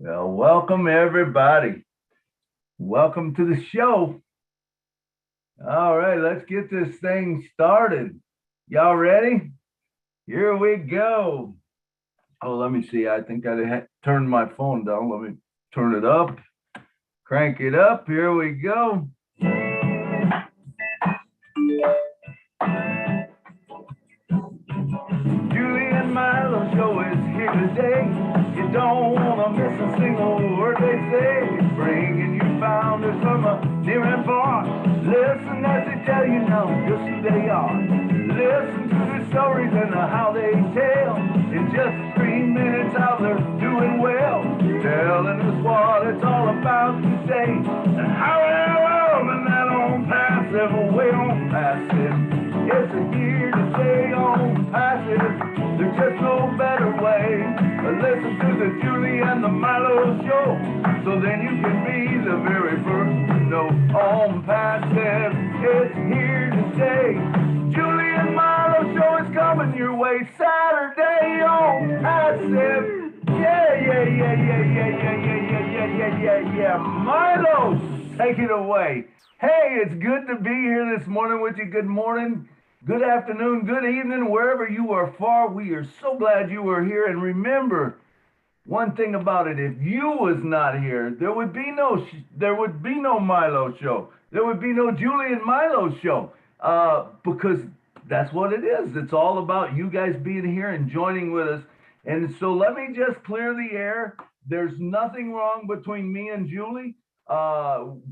Well, welcome everybody. Welcome to the show. All right, let's get this thing started. Y'all ready? Here we go. Oh, let me see. I think I turned my phone down. Let me turn it up. Crank it up. Here we go. Julie and Milo Show is here today. You don't want to miss a single word they say. Bringing you founders from near and far. Listen as they tell you now just who they are. Listen to their stories and how they tell. In just 3 minutes how they're doing well. Telling us what it's all about today. And how they're loving that on passive, way on passive. It's a year to stay on passive. There's just no better way. Listen to the Julie and the Milo Show, so then you can be the very first to know. On passive, it's here to stay. Julie and Milo Show is coming your way Saturday on passive. Yeah. Milo, take it away. Hey, it's good to be here this morning with you. Good morning, good afternoon, good evening, wherever you are far. We are so glad you are here. And remember one thing about it: if you was not here, there would be no Milo Show. There would be no Julie and Milo Show, because that's what it is. It's all about you guys being here and joining with us. And so let me just clear the air. There's nothing wrong between me and Julie.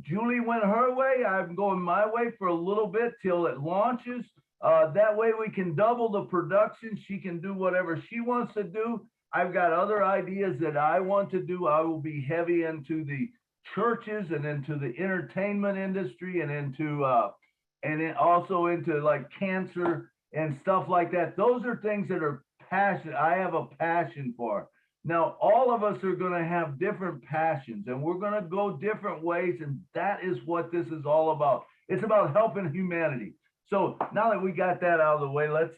Julie went her way. I'm going my way for a little bit till it launches. That way we can double the production. She can do whatever she wants to do. I've got other ideas that I want to do. I will be heavy into the churches and into the entertainment industry and also into like cancer and stuff like that. Those are things that are passion. I have a passion for. Now, all of us are going to have different passions and we're going to go different ways. And that is what this is all about. It's about helping humanity. So now that we got that out of the way, let's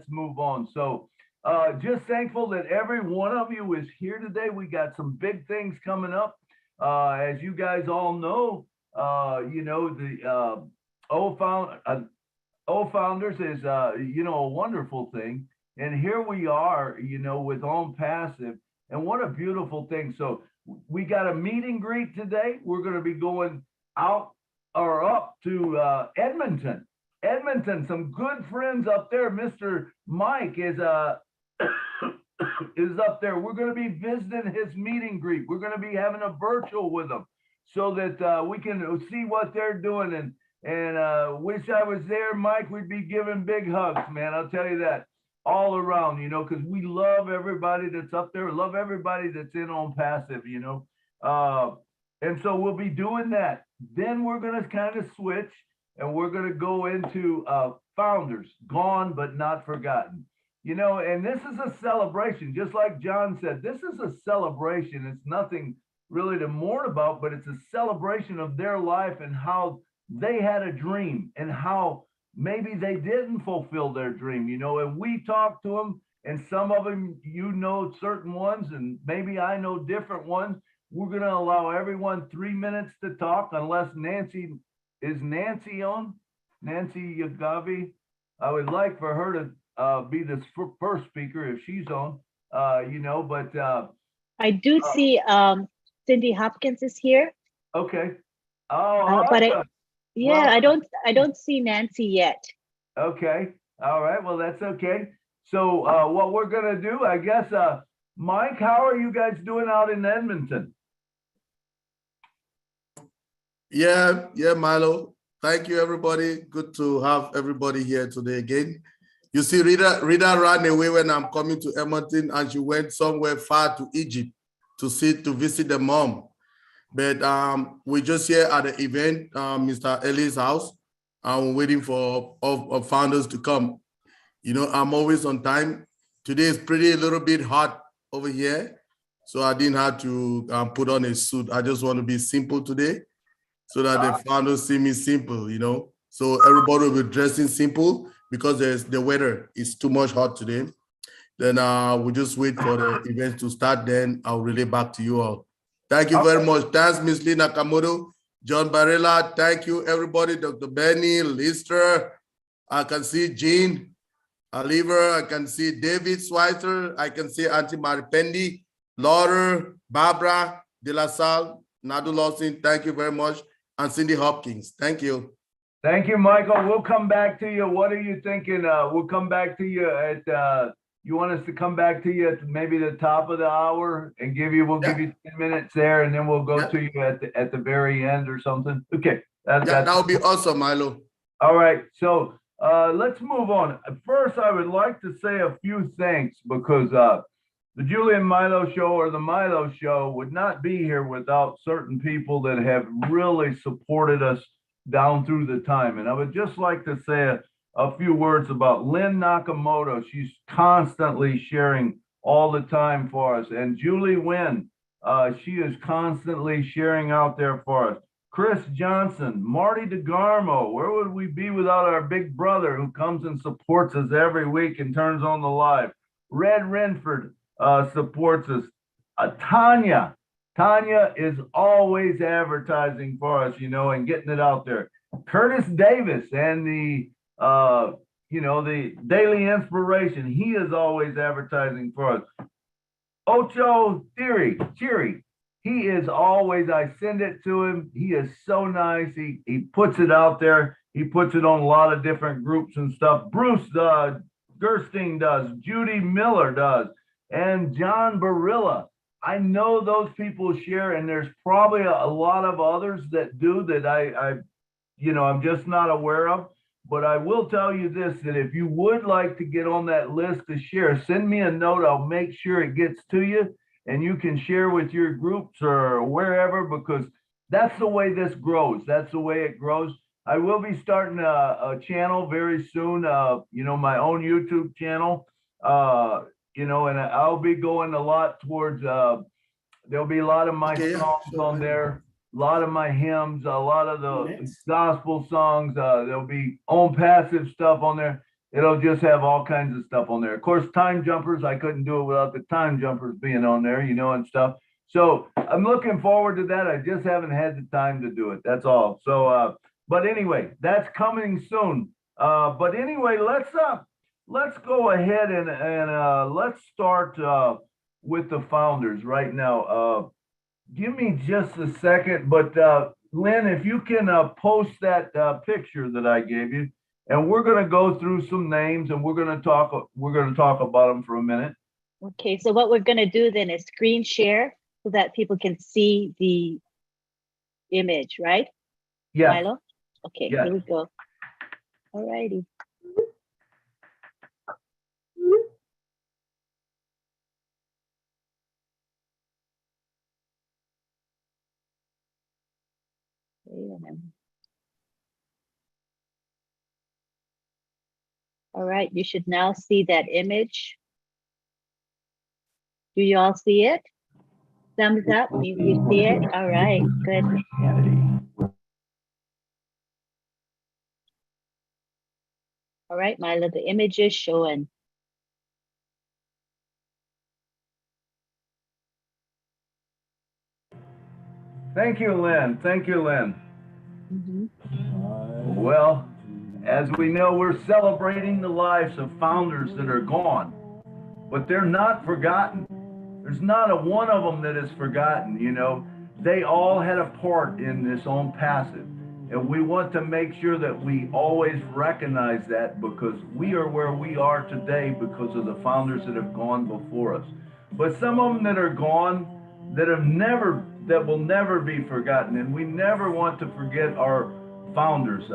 move on. So just thankful that every one of you is here today. We got some big things coming up. As you guys all know, the O Founders is, a wonderful thing. And here we are, with On Passive, and what a beautiful thing. So we got a meet and greet today. We're going to be going out or up to Edmonton. Some good friends up there. Mr. Mike is is up there. We're going to be visiting his meet and greet. We're going to be having a virtual with them so that we can see what they're doing. And wish I was there, Mike. We'd be giving big hugs, man. I'll tell you that. All around, because we love everybody that's up there, love everybody that's in On Passive, and so we'll be doing that. Then we're going to kind of switch and we're going to go into Founders, Gone but Not Forgotten, and this is a celebration. Just like John said, this is a celebration. It's nothing really to mourn about, but it's a celebration of their life and how they had a dream and how maybe they didn't fulfill their dream, and we talked to them, and some of them, certain ones, and maybe I know different ones. We're going to allow everyone 3 minutes to talk, unless Nancy on? Nancy Yagavi. I would like for her to be the first speaker if she's on, but. I do see Cindy Hopkins is here. Okay. Oh, but awesome. Yeah, I don't see Nancy yet. Okay. All right. Well, that's okay. So what we're going to do, I guess, Mike, how are you guys doing out in Edmonton? Yeah, Milo. Thank you, everybody. Good to have everybody here today again. You see, Rita ran away when I'm coming to Edmonton, and she went somewhere far to Egypt to visit the mom. But we're just here at the event, Mr. Ellie's house. I'm waiting for all founders to come. I'm always on time. Today is a little bit hot over here, so I didn't have to put on a suit. I just want to be simple today so that the founders see me simple, So everybody will be dressing simple because the weather is too much hot today. Then we'll just wait for the event to start. Then I'll relay back to you all. Thank you very much. Thanks, Ms. Lee Nakamoto, John Barilla. Thank you, everybody. Dr. Benny, Lister. I can see Jean Oliver. I can see David Schweitzer. I can see Auntie Maripendi, Laura, Barbara De La Salle, Nadu Lawson. Thank you very much. And Cindy Hopkins. Thank you. Thank you, Michael. We'll come back to you. What are you thinking? We'll come back to you at, you want us to come back to you at maybe the top of the hour and we'll give you 10 minutes there, and then we'll go to you at the very end or something. Okay. That would be awesome, Milo. All right. So let's move on. First, I would like to say a few thanks because the Julie and Milo Show, or the Milo Show, would not be here without certain people that have really supported us down through the time. And I would just like to say a few words about Lynn Nakamoto. She's constantly sharing all the time for us. And Julie Wynn, she is constantly sharing out there for us. Chris Johnson, Marty DeGarmo, where would we be without our big brother who comes and supports us every week and turns on the live? Red Renford supports us. Tanya is always advertising for us, and getting it out there. Curtis Davis and the Daily Inspiration, he is always advertising for us. Ocho Chiri, he is always, I send it to him. He is so nice. He puts it out there. He puts it on a lot of different groups and stuff. Bruce Gerstein does. Judy Miller does. And John Barilla. I know those people share, and there's probably a lot of others that do that I'm just not aware of. But I will tell you this, that if you would like to get on that list to share, send me a note. I'll make sure it gets to you, and you can share with your groups or wherever, because that's the way this grows. That's the way it grows. I will be starting a channel very soon, my own YouTube channel, and I'll be going a lot towards, there'll be a lot of my songs on there, a lot of my hymns, a lot of the gospel songs. There'll be own passive stuff on there. It'll just have all kinds of stuff on there. Of course, Time Jumpers, I couldn't do it without the Time Jumpers being on there, and stuff. So I'm looking forward to that. I just haven't had the time to do it. That's all. So, but anyway, that's coming soon. But anyway, let's go ahead and let's start with the founders right now. Give me just a second, but Lynn, if you can post that picture that I gave you, and we're going to go through some names, and we're going to talk about them for a minute. Okay, so what we're going to do then is screen share so that people can see the image, right? Yeah. Milo? Okay, Here we go. All righty. All right, you should now see that image. Do you all see it? Thumbs up, you see it? All right, good. All right, Milo, the image is showing. Thank you, Lynn. Thank you, Lynn. Well, as we know, we're celebrating the lives of founders that are gone, but they're not forgotten. There's not a one of them that is forgotten. They all had a part in this own passive, and we want to make sure that we always recognize that, because we are where we are today because of the founders that have gone before us. But some of them that are gone, that will never be forgotten, and we never want to forget our founders.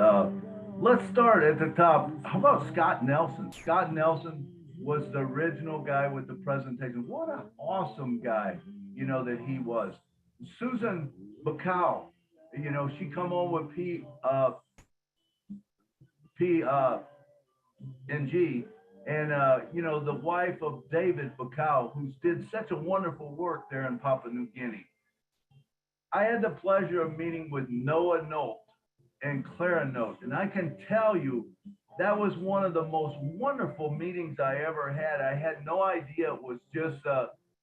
Let's start at the top. How about Scott Nelson? Scott Nelson was the original guy with the presentation. What an awesome guy, that he was. Susan Bacall, she come on with P and G, and the wife of David Bacall, who did such a wonderful work there in Papua New Guinea. I had the pleasure of meeting with Noah Nolt and Clara Note, and I can tell you that was one of the most wonderful meetings I ever had. I had no idea it was just,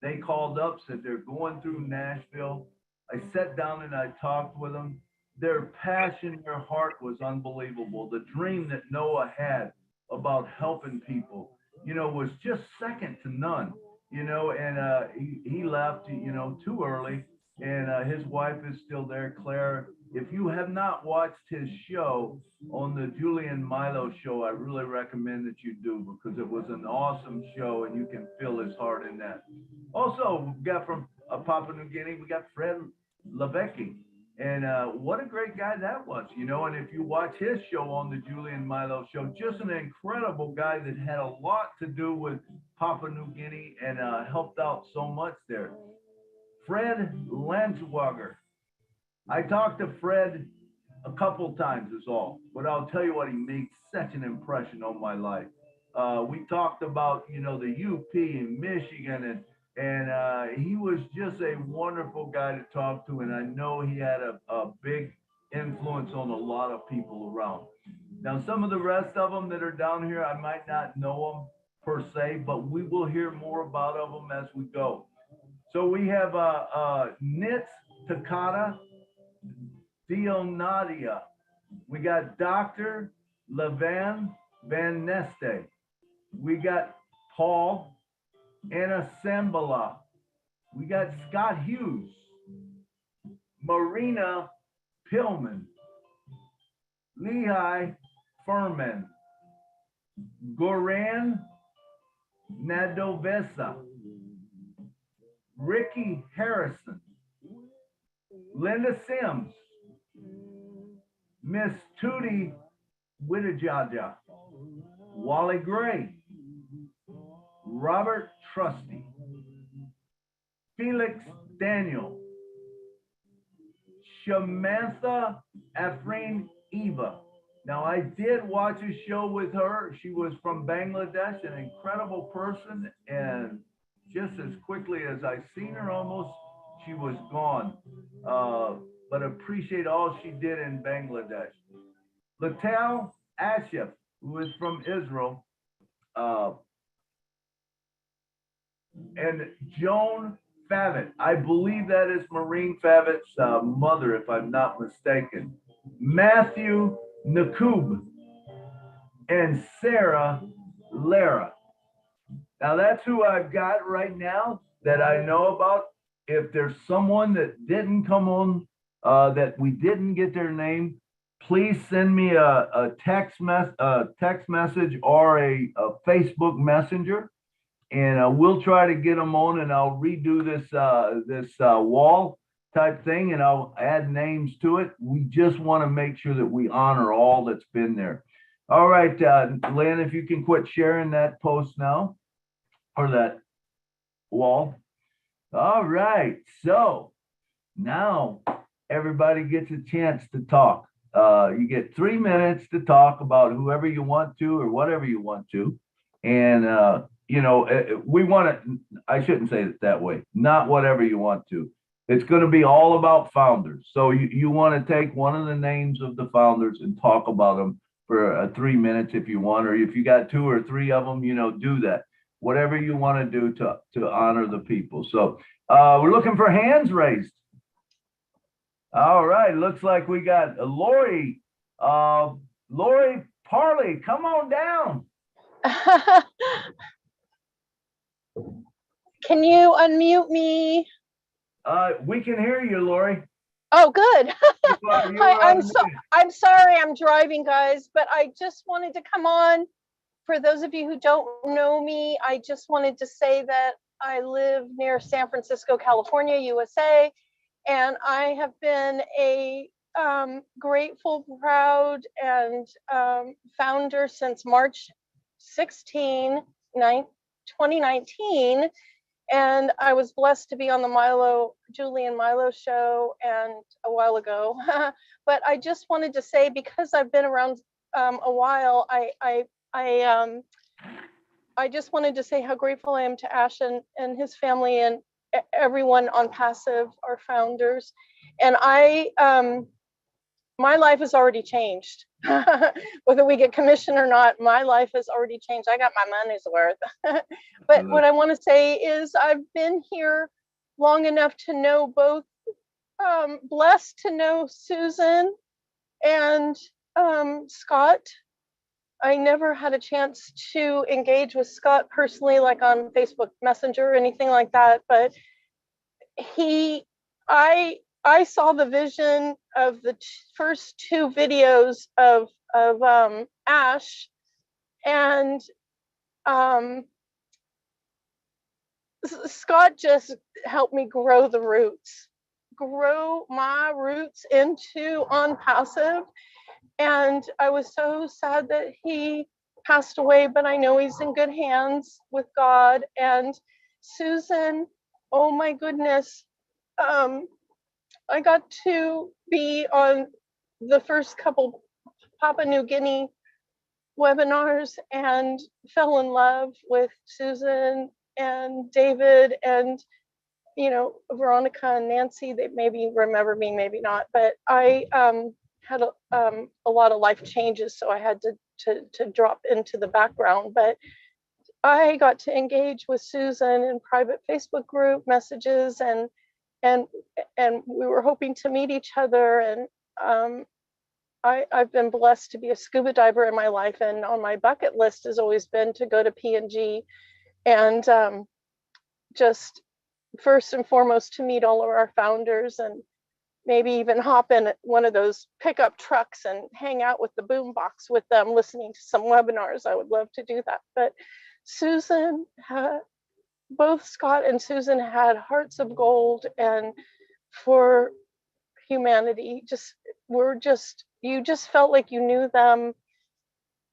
they called up, said they're going through Nashville. I sat down and I talked with them. Their passion, their heart was unbelievable. The dream that Noah had about helping people, was just second to none, and he left, too early. And his wife is still there, Claire. If you have not watched his show on the Julian Milo show, I really recommend that you do, because it was an awesome show and you can feel his heart in that. Also, we got from Papua New Guinea, we got Fred Levecki. And what a great guy that was, And if you watch his show on the Julian Milo show, just an incredible guy that had a lot to do with Papua New Guinea and helped out so much there. Fred Landswager. I talked to Fred a couple times is all, but I'll tell you what, he made such an impression on my life. We talked about, the UP in Michigan, and he was just a wonderful guy to talk to, and I know he had a big influence on a lot of people around. Now, some of the rest of them that are down here, I might not know them per se, but we will hear more about of them as we go. So we have Nitz Takata Dionadia. We got Dr. Levan Van Neste. We got Paul Anasambala. We got Scott Hughes. Marina Pillman. Lehigh Furman. Goran Nadovesa. Ricky Harrison. Linda Sims. Miss Tootie Wittajaja, Wally Gray, Robert Trusty, Felix Daniel, Shamantha Afreen Eva. Now, I did watch a show with her. She was from Bangladesh, an incredible person, and just as quickly as I seen her almost, she was gone. But appreciate all she did in Bangladesh. Latel Ashif, who is from Israel, and Joan Favit. I believe that is Maureen Favit's mother, if I'm not mistaken. Matthew Nakub and Sarah Lara. Now that's who I've got right now that I know about. If there's someone that didn't come on, that we didn't get their name, please send me a text message or a Facebook Messenger, and we'll try to get them on, and I'll redo this wall type thing, and I'll add names to it. We just want to make sure that we honor all that's been there. All right, Lynn, if you can quit sharing that post now, or that wall. All right, so now everybody gets a chance to talk. You get 3 minutes to talk about whoever you want to or whatever you want to. And, we want to, I shouldn't say it that way, not whatever you want to. It's going to be all about founders. So you want to take one of the names of the founders and talk about them for 3 minutes if you want, or if you got 2 or 3 of them, do that. Whatever you want to do to honor the people. So we're looking for hands raised. All right, looks like we got Lori. Lori Parley, come on down. Can you unmute me? We can hear you, Lori. Oh, good. I'm I'm sorry, I'm driving, guys, but I just wanted to come on. For those of you who don't know me, I just wanted to say that I live near San Francisco, California, USA, and I have been a grateful, proud, and founder since March 16, 2019. And I was blessed to be on the Julian Milo show and a while ago. But I just wanted to say, because I've been around a while, I just wanted to say how grateful I am to Ash and his family and everyone on Passive, our founders. And my life has already changed. Whether we get commission or not, my life has already changed. I got my money's worth. But what I want to say is I've been here long enough to know both, blessed to know Susan and Scott. I never had a chance to engage with Scott personally, like on Facebook Messenger or anything like that, but I saw the vision of the first two videos of Ash, and Scott just helped me grow my roots into On Passive. And I was so sad that he passed away, but I know he's in good hands with God. And Susan, oh my goodness, I got to be on the first couple Papua New Guinea webinars and fell in love with Susan and David and, you know, Veronica and Nancy. They maybe remember me, maybe not, but I had a lot of life changes, so I had to drop into the background. But I got to engage with Susan in private Facebook group messages, and we were hoping to meet each other. And I've been blessed to be a scuba diver in my life, and on my bucket list has always been to go to PNG and just first and foremost to meet all of our founders, and maybe even hop in one of those pickup trucks and hang out with the boombox with them, listening to some webinars. I would love to do that. But Susan, both Scott and Susan had hearts of gold, and for humanity, you just felt like you knew them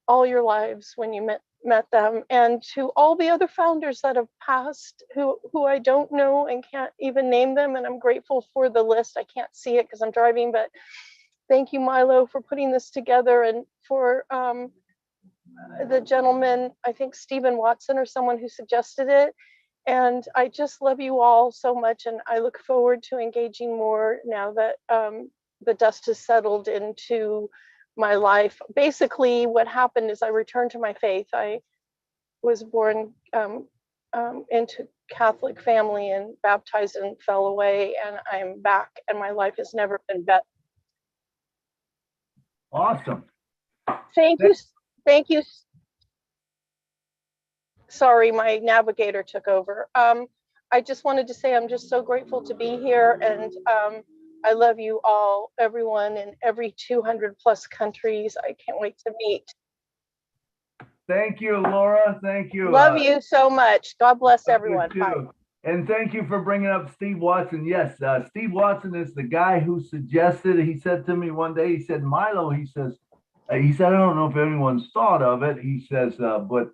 all your lives when you met them. And to all the other founders that have passed, who I don't know and can't even name them, and I'm grateful for the list. I can't see it because I'm driving, but thank you, Milo, for putting this together, and for the gentleman, I think Stephen Watson or someone who suggested it. And I just love you all so much, and I look forward to engaging more now that the dust has settled into my life. Basically, what happened is I returned to my faith. I was born into Catholic family and baptized and fell away, and I'm back, and my life has never been better. Awesome. Thank you. Sorry, my navigator took over. I just wanted to say I'm just so grateful to be here, and I love you all, everyone in every 200 plus countries. I can't wait to meet. Thank you, Laura. Thank you. Love you so much. God bless everyone. Bye. And thank you for bringing up Steve Watson. Yes, Steve Watson is the guy who suggested. He said to me one day, he said, Milo, he said, I don't know if anyone's thought of it. He says, but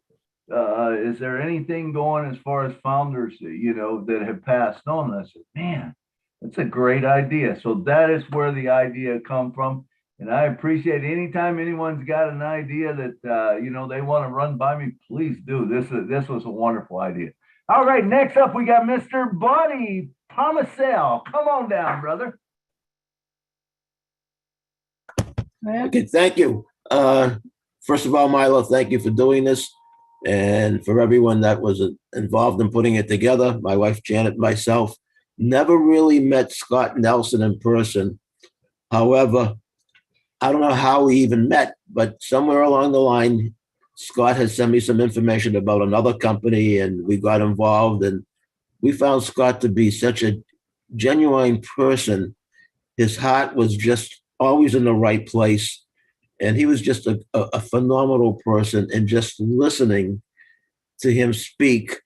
is there anything going as far as founders, you know, that have passed on? I said, man, that's a great idea. So that is where the idea come from. And I appreciate anytime anyone's got an idea that, you know, they want to run by me, please do. This was a wonderful idea. All right, next up, we got Mr. Buddy Pomacel. Come on down, brother. Okay, thank you. First of all, Milo, thank you for doing this. And for everyone that was involved in putting it together, my wife, Janet, myself, never really met Scott Nelson in person. However, I don't know how we even met, but somewhere along the line, Scott had sent me some information about another company, and we got involved, and we found Scott to be such a genuine person. His heart was just always in the right place. And he was just a phenomenal person, and just listening to him speak.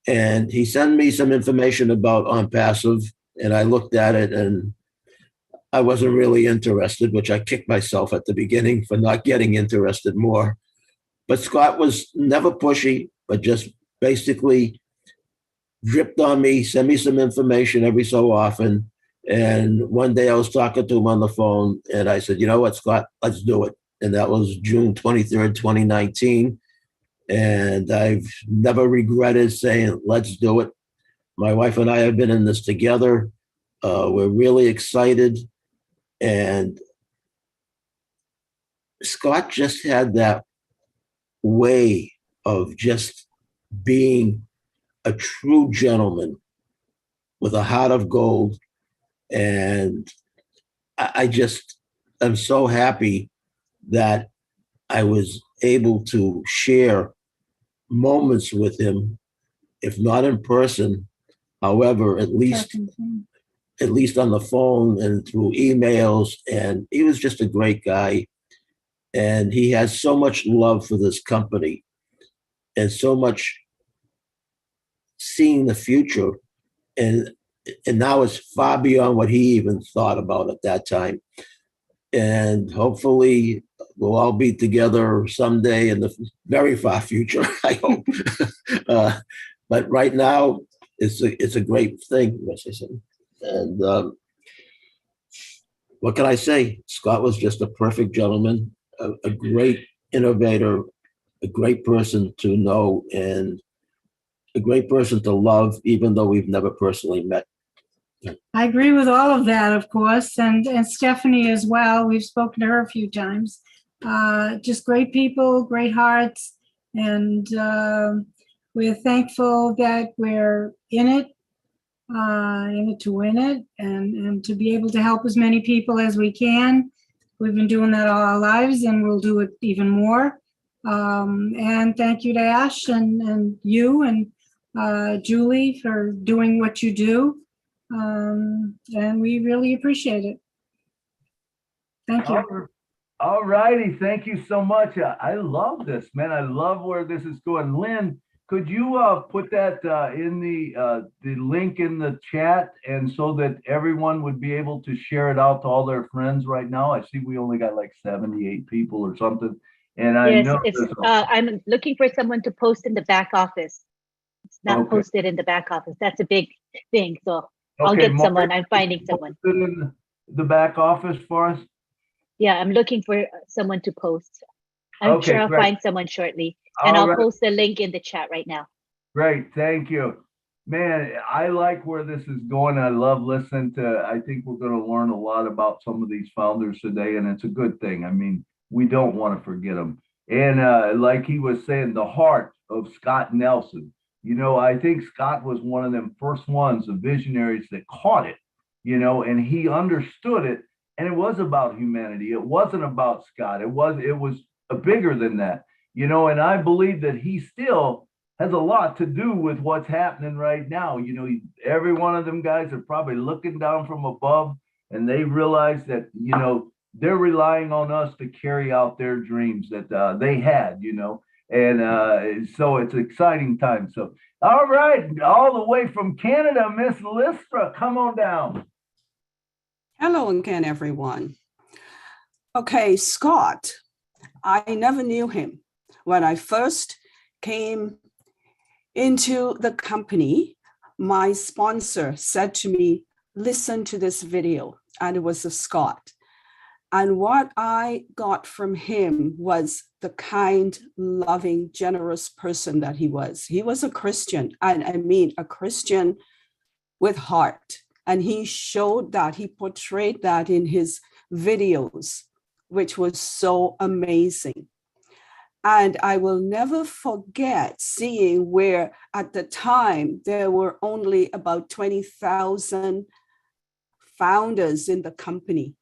And he sent me some information about On Passive, and I looked at it and I wasn't really interested, which I kicked myself at the beginning for not getting interested more. But Scott was never pushy, but just basically dripped on me, sent me some information every so often. And one day I was talking to him on the phone, and I said, you know what, Scott, let's do it. And that was June 23rd, 2019. And I've never regretted saying, let's do it. My wife and I have been in this together. We're really excited. And Scott just had that way of just being a true gentleman with a heart of gold. And I just am so happy that I was able to share moments with him, if not in person, however, at least on the phone and through emails. And he was just a great guy. And he has so much love for this company and so much seeing the future. And now it's far beyond what he even thought about at that time. And hopefully we'll all be together someday in the very far future, I hope. But right now, it's a great thing, as I said. And what can I say? Scott was just a perfect gentleman, a great innovator, a great person to know, and a great person to love, even though we've never personally met. I agree with all of that, of course, and Stephanie as well. We've spoken to her a few times. Just great people, great hearts, and we're thankful that we're in it to win it, and to be able to help as many people as we can. We've been doing that all our lives, and we'll do it even more. And thank you to Ash and you and Julie for doing what you do. And we really appreciate it. Thank you. All righty. Thank you so much. I love this, man. I love where this is going. Lynn, could you put that in the link in the chat, and so that everyone would be able to share it out to all their friends right now? I see we only got like 78 people or something. And I know I'm looking for someone to post in the back office. It's not posted in the back office. That's a big thing. So I'll get someone. I'm finding someone. In the back office for us? Yeah, I'm looking for someone to post. I'm sure I'll find someone shortly. And I'll post the link in the chat right now. Great, thank you. Man, I like where this is going. I love listening to, I think we're going to learn a lot about some of these founders today, and it's a good thing. I mean, we don't want to forget them. And like he was saying, the heart of Scott Nelson. You know, I think Scott was one of them first ones, the visionaries that caught it, you know, and he understood it. And it was about humanity. It wasn't about Scott. It was bigger than that, you know, and I believe that he still has a lot to do with what's happening right now. You know, every one of them guys are probably looking down from above, and they realize that, you know, they're relying on us to carry out their dreams that they had, you know. And so it's an exciting time. So, all right, all the way from Canada, Miss Listra, come on down. Hello again, everyone. Okay, Scott, I never knew him. When I first came into the company, my sponsor said to me, listen to this video, and it was of Scott. And what I got from him was the kind, loving, generous person that he was. He was a Christian, and I mean a Christian with heart. And he showed that, he portrayed that in his videos, which was so amazing. And I will never forget seeing where at the time there were only about 20,000 founders in the company.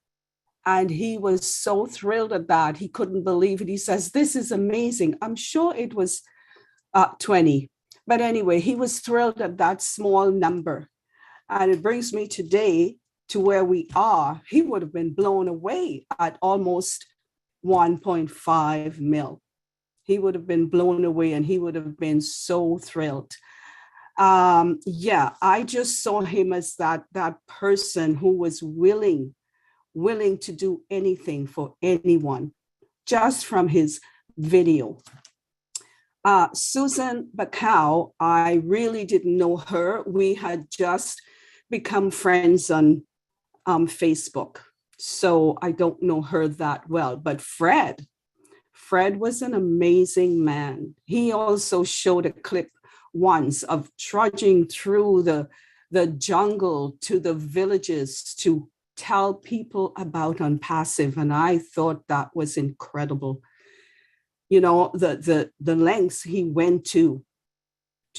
And he was so thrilled at that. He couldn't believe it. He says, this is amazing. I'm sure it was 20. But anyway, he was thrilled at that small number. And it brings me today to where we are. He would have been blown away at almost 1.5 mil. He would have been blown away, and he would have been so thrilled. Yeah, I just saw him as that person who was willing to do anything for anyone, just from his video. Susan Bacau, I really didn't know her. We had just become friends on Facebook, so I don't know her that well. But Fred was an amazing man. He also showed a clip once of trudging through the jungle to the villages to tell people about on Passive, and I thought that was incredible. You know, the lengths he went to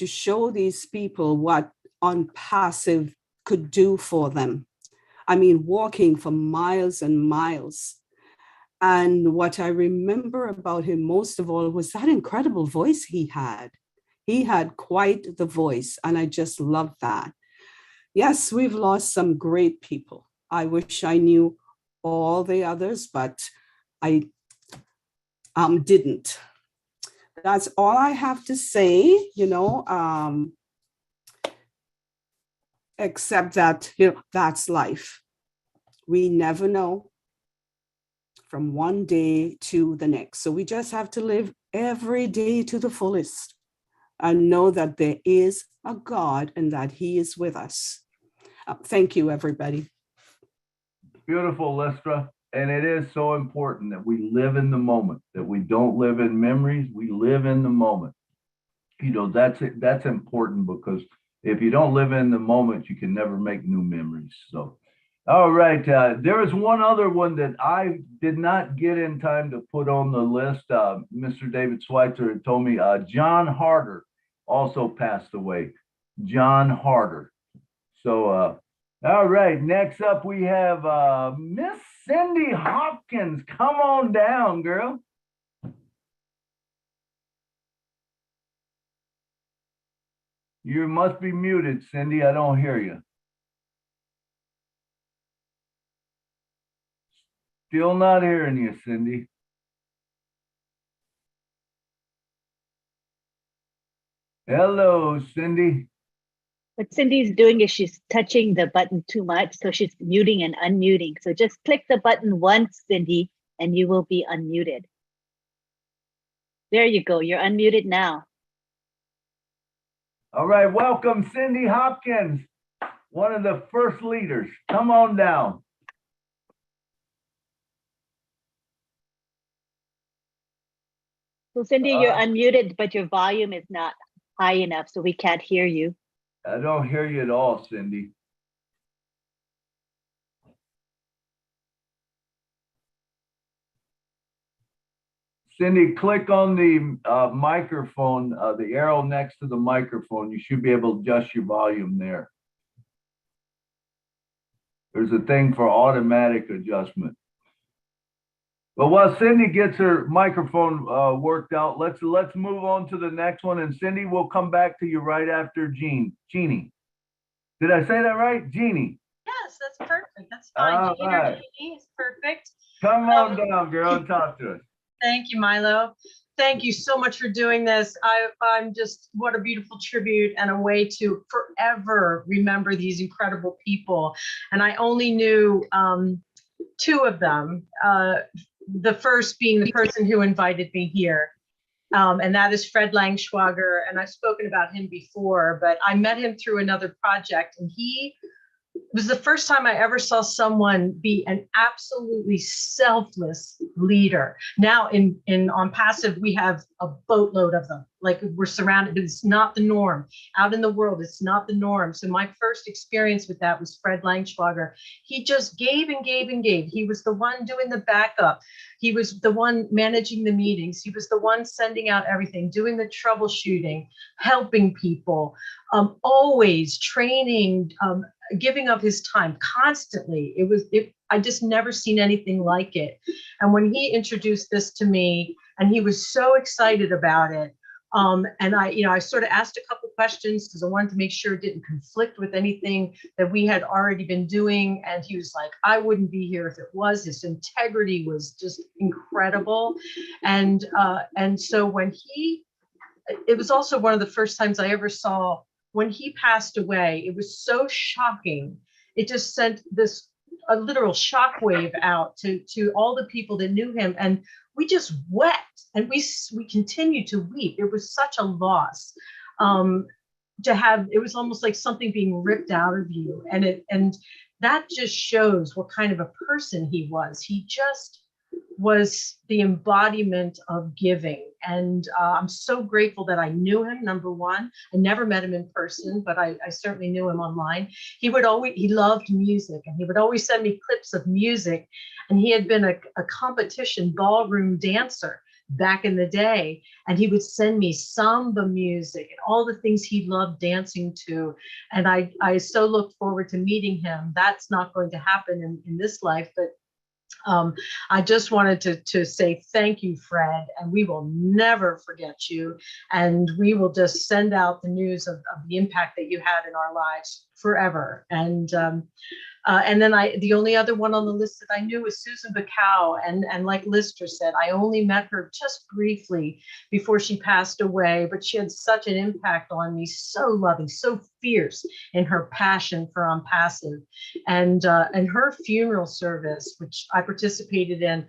show these people what on Passive could do for them. I mean, walking for miles and miles. And what I remember about him most of all was that incredible voice he had. He had quite the voice, and I just love that. Yes, we've lost some great people. I wish I knew all the others, but I didn't. That's all I have to say, you know, except that, you know, that's life. We never know from one day to the next. So we just have to live every day to the fullest and know that there is a God and that he is with us. Thank you, everybody. Beautiful, Lestra. And it is so important that we live in the moment, that we don't live in memories, we live in the moment. You know, that's important, because if you don't live in the moment, you can never make new memories. So, all right. There is one other one that I did not get in time to put on the list. Mr. David Schweitzer had told me John Harder also passed away. John Harder. So, all right. Next up, we have Miss Cindy Hopkins. Come on down, girl. You must be muted, Cindy. I don't hear you. Still not hearing you, Cindy. Hello, Cindy. What Cindy's doing is she's touching the button too much, so she's muting and unmuting. So just click the button once, Cindy, and you will be unmuted. There you go. You're unmuted now. All right, welcome, Cindy Hopkins, one of the first leaders. Come on down. So Cindy, you're unmuted, but your volume is not high enough, so we can't hear you. I don't hear you at all, Cindy. Cindy, click on the microphone, the arrow next to the microphone. You should be able to adjust your volume there. There's a thing for automatic adjustment. But while Cindy gets her microphone worked out, let's move on to the next one. And Cindy, we'll come back to you right after Jeannie. Did I say that right? Jeannie. Yes, that's perfect. That's fine. All right. Jeannie is perfect. Come on down, girl, and talk to us. Thank you, Milo. Thank you so much for doing this. I'm just, what a beautiful tribute and a way to forever remember these incredible people. And I only knew two of them. The first being the person who invited me here. And that is Fred Langschwager. And I've spoken about him before, but I met him through another project, and it was the first time I ever saw someone be an absolutely selfless leader. Now on Passive, we have a boatload of them. Like, we're surrounded, but it's not the norm. Out in the world, it's not the norm. So my first experience with that was Fred Langschwager. He just gave and gave and gave. He was the one doing the backup. He was the one managing the meetings. He was the one sending out everything, doing the troubleshooting, helping people, always training, giving of his time constantly. I just never seen anything like it. And when he introduced this to me, and he was so excited about it, and I sort of asked a couple questions because I wanted to make sure it didn't conflict with anything that we had already been doing. And he was like, I wouldn't be here if it was. His integrity was just incredible. And so it was also one of the first times I ever saw, when he passed away, it was so shocking. It just sent a literal shockwave out to all the people that knew him. And we just wept, and we continued to weep. It was such a loss it was almost like something being ripped out of you. And that just shows what kind of a person he was. He just was the embodiment of giving. And I'm so grateful that I knew him, number one. I never met him in person, but I certainly knew him online. He loved music, and he would always send me clips of music. And he had been a competition ballroom dancer back in the day. And he would send me samba music and all the things he loved dancing to. And I so look forward to meeting him. That's not going to happen in this life, but I just wanted to say thank you, Fred, and we will never forget you. And we will just send out the news of the impact that you had in our lives forever. And then the only other one on the list that I knew was Susan Bacall. And like Lister said, I only met her just briefly before she passed away, but she had such an impact on me, so loving, so fierce in her passion for Unpassive. And her funeral service, which I participated in,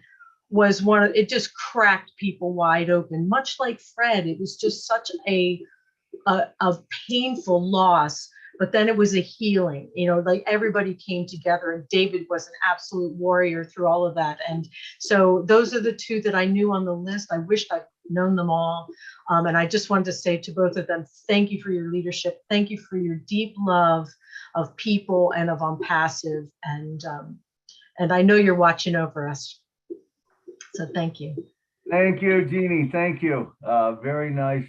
was it just cracked people wide open, much like Fred. It was just such a painful loss. But then it was a healing, like everybody came together, and David was an absolute warrior through all of that. And so those are the two that I knew on the list. I wished I'd known them all. And I just wanted to say to both of them, thank you for your leadership. Thank you for your deep love of people and of Unpassive. And I know you're watching over us. So thank you. Thank you, Jeannie. Thank you. Very nice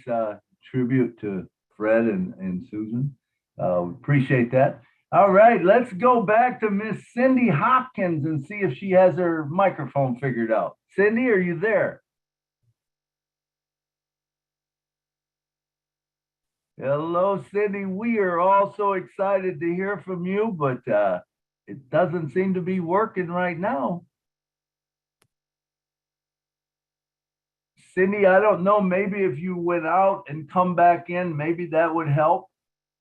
tribute to Fred and Susan. Appreciate that. All right, let's go back to Miss Cindy Hopkins and see if she has her microphone figured out. Cindy, are you there? Hello, Cindy. We are all so excited to hear from you, but it doesn't seem to be working right now. Cindy, I don't know, maybe if you went out and come back in, maybe that would help.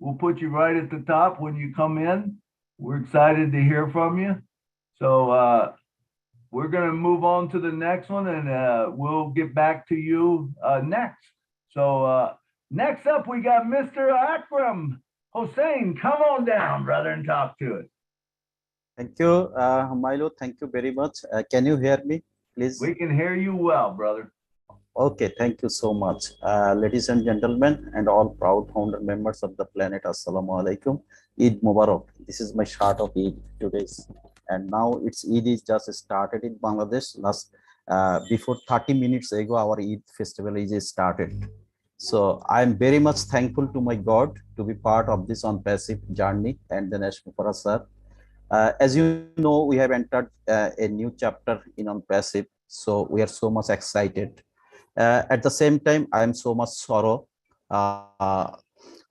We'll put you right at the top when you come in. We're excited to hear from you. So we're going to move on to the next one, and we'll get back to you next. So next up, we got Mr. Akram Hossein. Come on down, brother, and talk to us. Thank you, Milo. Thank you very much. Can you hear me, please? We can hear you well, brother. Okay, thank you so much. Ladies and gentlemen, and all proud founder members of the planet, Assalamu alaikum. Eid Mubarak. This is my start of Eid today. And now Eid is just started in Bangladesh. Before 30 minutes ago, our Eid festival is started. So I am very much thankful to my God to be part of this Unpassive journey, and then Mufareh sir. As you know, we have entered a new chapter in Unpassive. So we are so much excited. At the same time, I am so much sorrow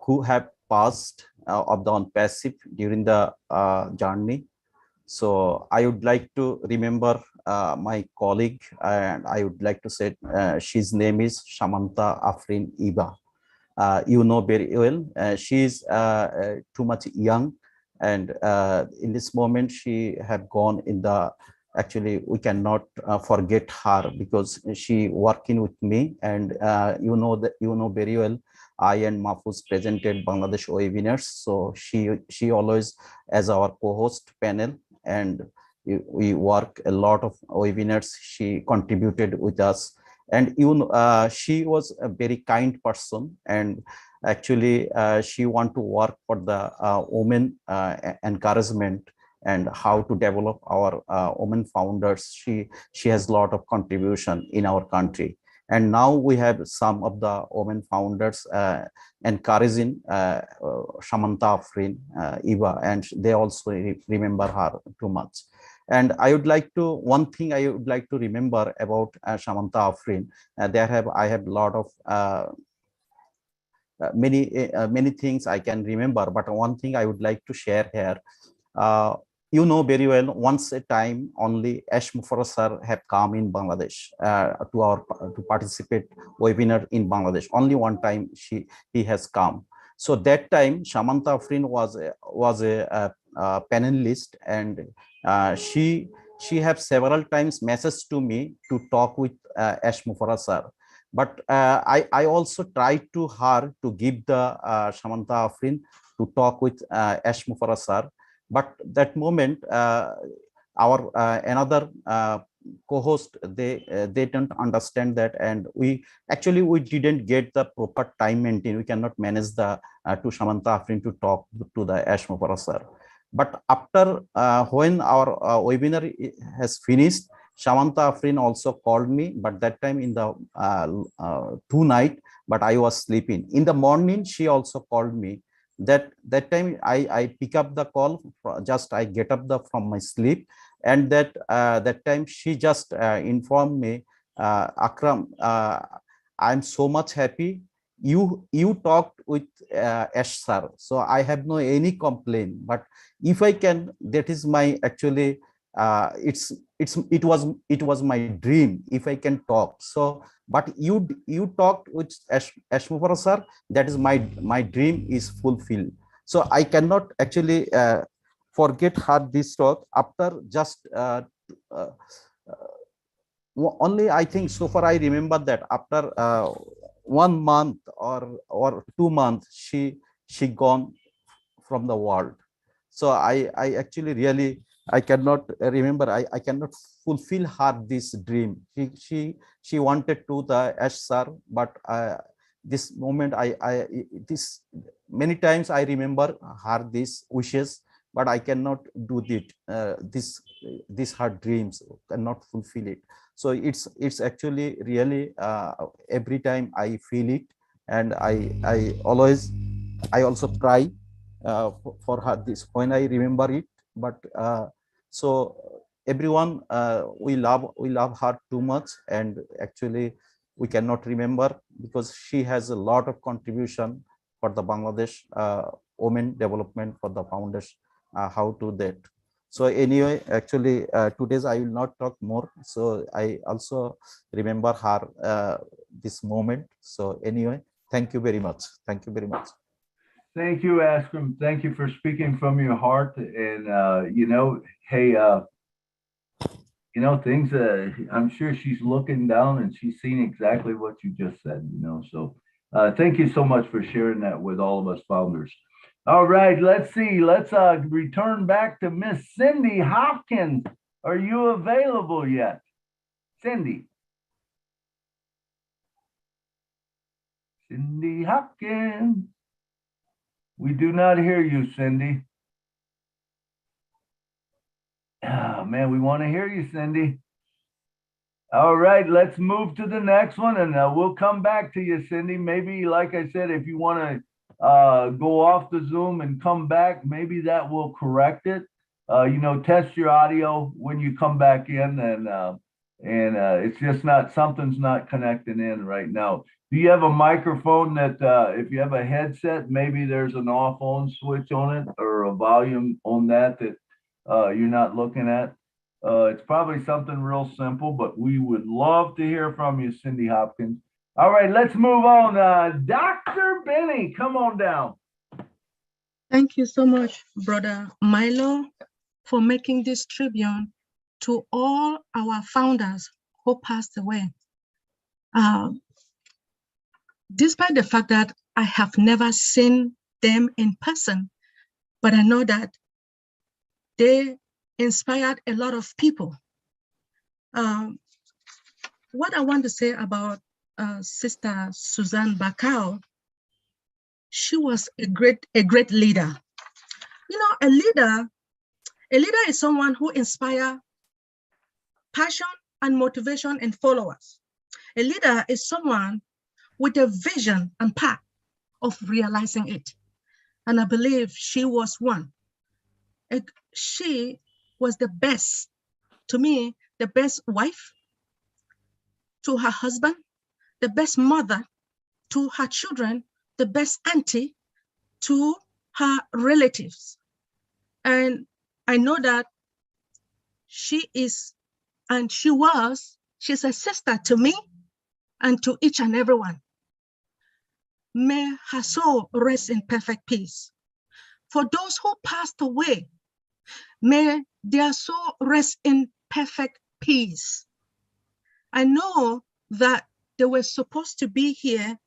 who have passed of the Unpassive during the journey. So I would like to remember my colleague, and I would like to say his name is Shamanta Afrin Iba. You know very well, she is too much young, and in this moment she have gone in the. Actually, we cannot forget her because she working with me, and you know very well. I and Mahfouz presented Bangladesh webinars, so she always as our co-host panel, and we work a lot of webinars. She contributed with us, and she was a very kind person, and actually she want to work for the women encouragement and how to develop our women founders. She has a lot of contribution in our country, and now we have some of the women founders encouraging Shamanta Afrin Iba, and they also remember her too much. And one thing I would like to remember about Shamanta Afrin. I have a lot of many things I can remember, but one thing I would like to share here. You know very well, once a time only Mufareh sir have come in Bangladesh to participate webinar in Bangladesh. Only one time he has come. So that time Shamanta Afrin was a panelist, and she have several times messaged to me to talk with Mufareh sir. But I also tried to her to give the Shamanta Afrin to talk with Mufareh sir. But that moment, our another co-host, they don't understand that, and we didn't get the proper time maintained. We cannot manage the to Samantha Afrin to talk to the Ash Mufareh sir. But after when our webinar has finished, Samantha Afrin also called me, but that time in the 2 night, but I was sleeping. In the morning, she also called me. That time I pick up the call, just I get up from my sleep, and that time she just informed me, Akram, I'm so much happy you talked with Ash sir, so I have no any complaint. But if I can, that is my actually it was my dream if I can talk. So but you talked with Ash Mufareh sir, that is my dream is fulfilled. So I cannot actually forget her this talk after just only I think so far I remember that after 1 month or 2 months she gone from the world. So I actually really I cannot remember, I cannot fulfill her this dream. She wanted to the Ash sir, but this moment this many times I remember her this wishes, but I cannot do it. This her dreams cannot fulfill it. So it's actually really every time I feel it, and I also cry for her this when I remember it. But so everyone, we love her too much, and actually we cannot remember because she has a lot of contribution for the Bangladesh women development, for the foundation, how to that. So anyway, actually today's I will not talk more, so I also remember her this moment. So anyway, thank you very much. Thank you very much. Thank you, Akram. Thank you for speaking from your heart. And hey, things. I'm sure she's looking down and she's seeing exactly what you just said. So thank you so much for sharing that with all of us founders. All right, let's see. Let's return back to Miss Cindy Hopkins. Are you available yet, Cindy? Cindy Hopkins. We do not hear you, Cindy. Oh, man, we want to hear you, Cindy. All right, let's move to the next one, and we'll come back to you, Cindy. Maybe, like I said, if you want to go off the Zoom and come back, maybe that will correct it. Test your audio when you come back in, and it's just something's not connecting in right now. Do you have a microphone that if you have a headset, maybe there's an off on switch on it or a volume on that you're not looking at? It's probably something real simple, but we would love to hear from you, Cindy Hopkins. All right, let's move on. Dr. Benny, come on down. Thank you so much, Brother Milo, for making this tribute to all our founders who passed away. Despite the fact that I have never seen them in person, but I know that they inspired a lot of people. What I want to say about Sister Suzanne Bakau, she was a great leader. A leader is someone who inspires passion and motivation in followers. A leader is someone with a vision and path of realizing it. And I believe she was one. She was the best, to me, the best wife to her husband, the best mother to her children, the best auntie to her relatives. And I know that she is, and she's a sister to me and to each and everyone. May her soul rest in perfect peace. For those who passed away, may their soul rest in perfect peace. I know that they were supposed to be here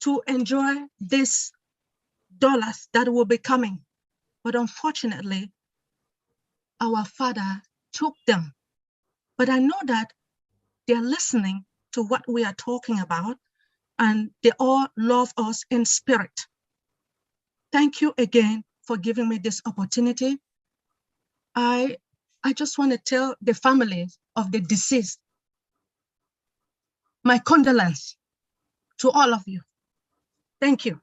to enjoy these dollars that will be coming, but unfortunately, our Father took them but I know that they're listening to what we are talking about, and they all love us in spirit. Thank you again for giving me this opportunity. I just want to tell the families of the deceased my condolence to all of you. Thank you.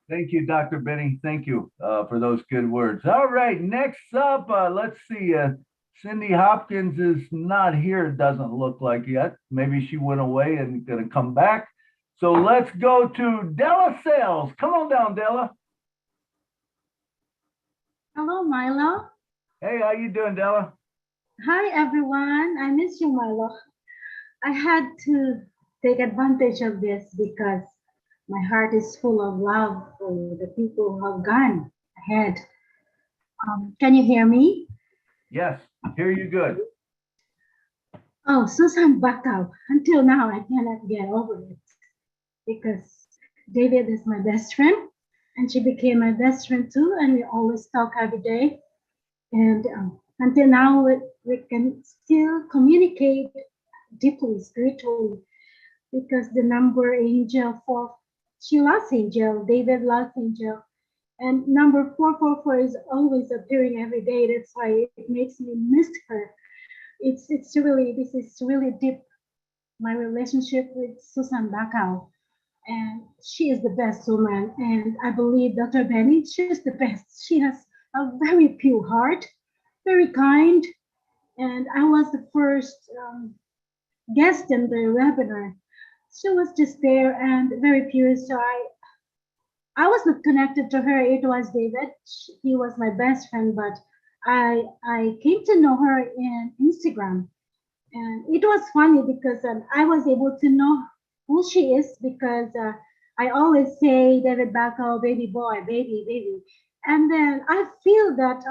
Thank you, Dr. Benny. Thank you for those good words. All right, next up, let's see. Cindy Hopkins is not here, it doesn't look like yet. Maybe she went away and gonna come back. So let's go to Della Sales. Come on down, Della. Hello, Milo. Hey, how you doing, Della? Hi, everyone. I miss you, Milo. I had to take advantage of this because my heart is full of love for the people who have gone ahead. Can you hear me? Yes, hear you good. Oh, Susan Bacall. Until now, I cannot get over it because David is my best friend and she became my best friend too. And we always talk every day. And until now, we can still communicate deeply, spiritually, because the number Angel 4, she lost Angel, David lost Angel, and number 444 is always appearing every day. That's why it makes me miss her. This is really deep, my relationship with Susan Bacall, and she is the best woman. And I believe Dr. Benny, she's the best. She has a very pure heart, very kind, and I was the first guest in the webinar. She was just there and very pure. So I was not connected to her. It was David. He was my best friend, but I came to know her in Instagram. And it was funny because I was able to know who she is because I always say David Bacall, baby boy, baby. And then I feel that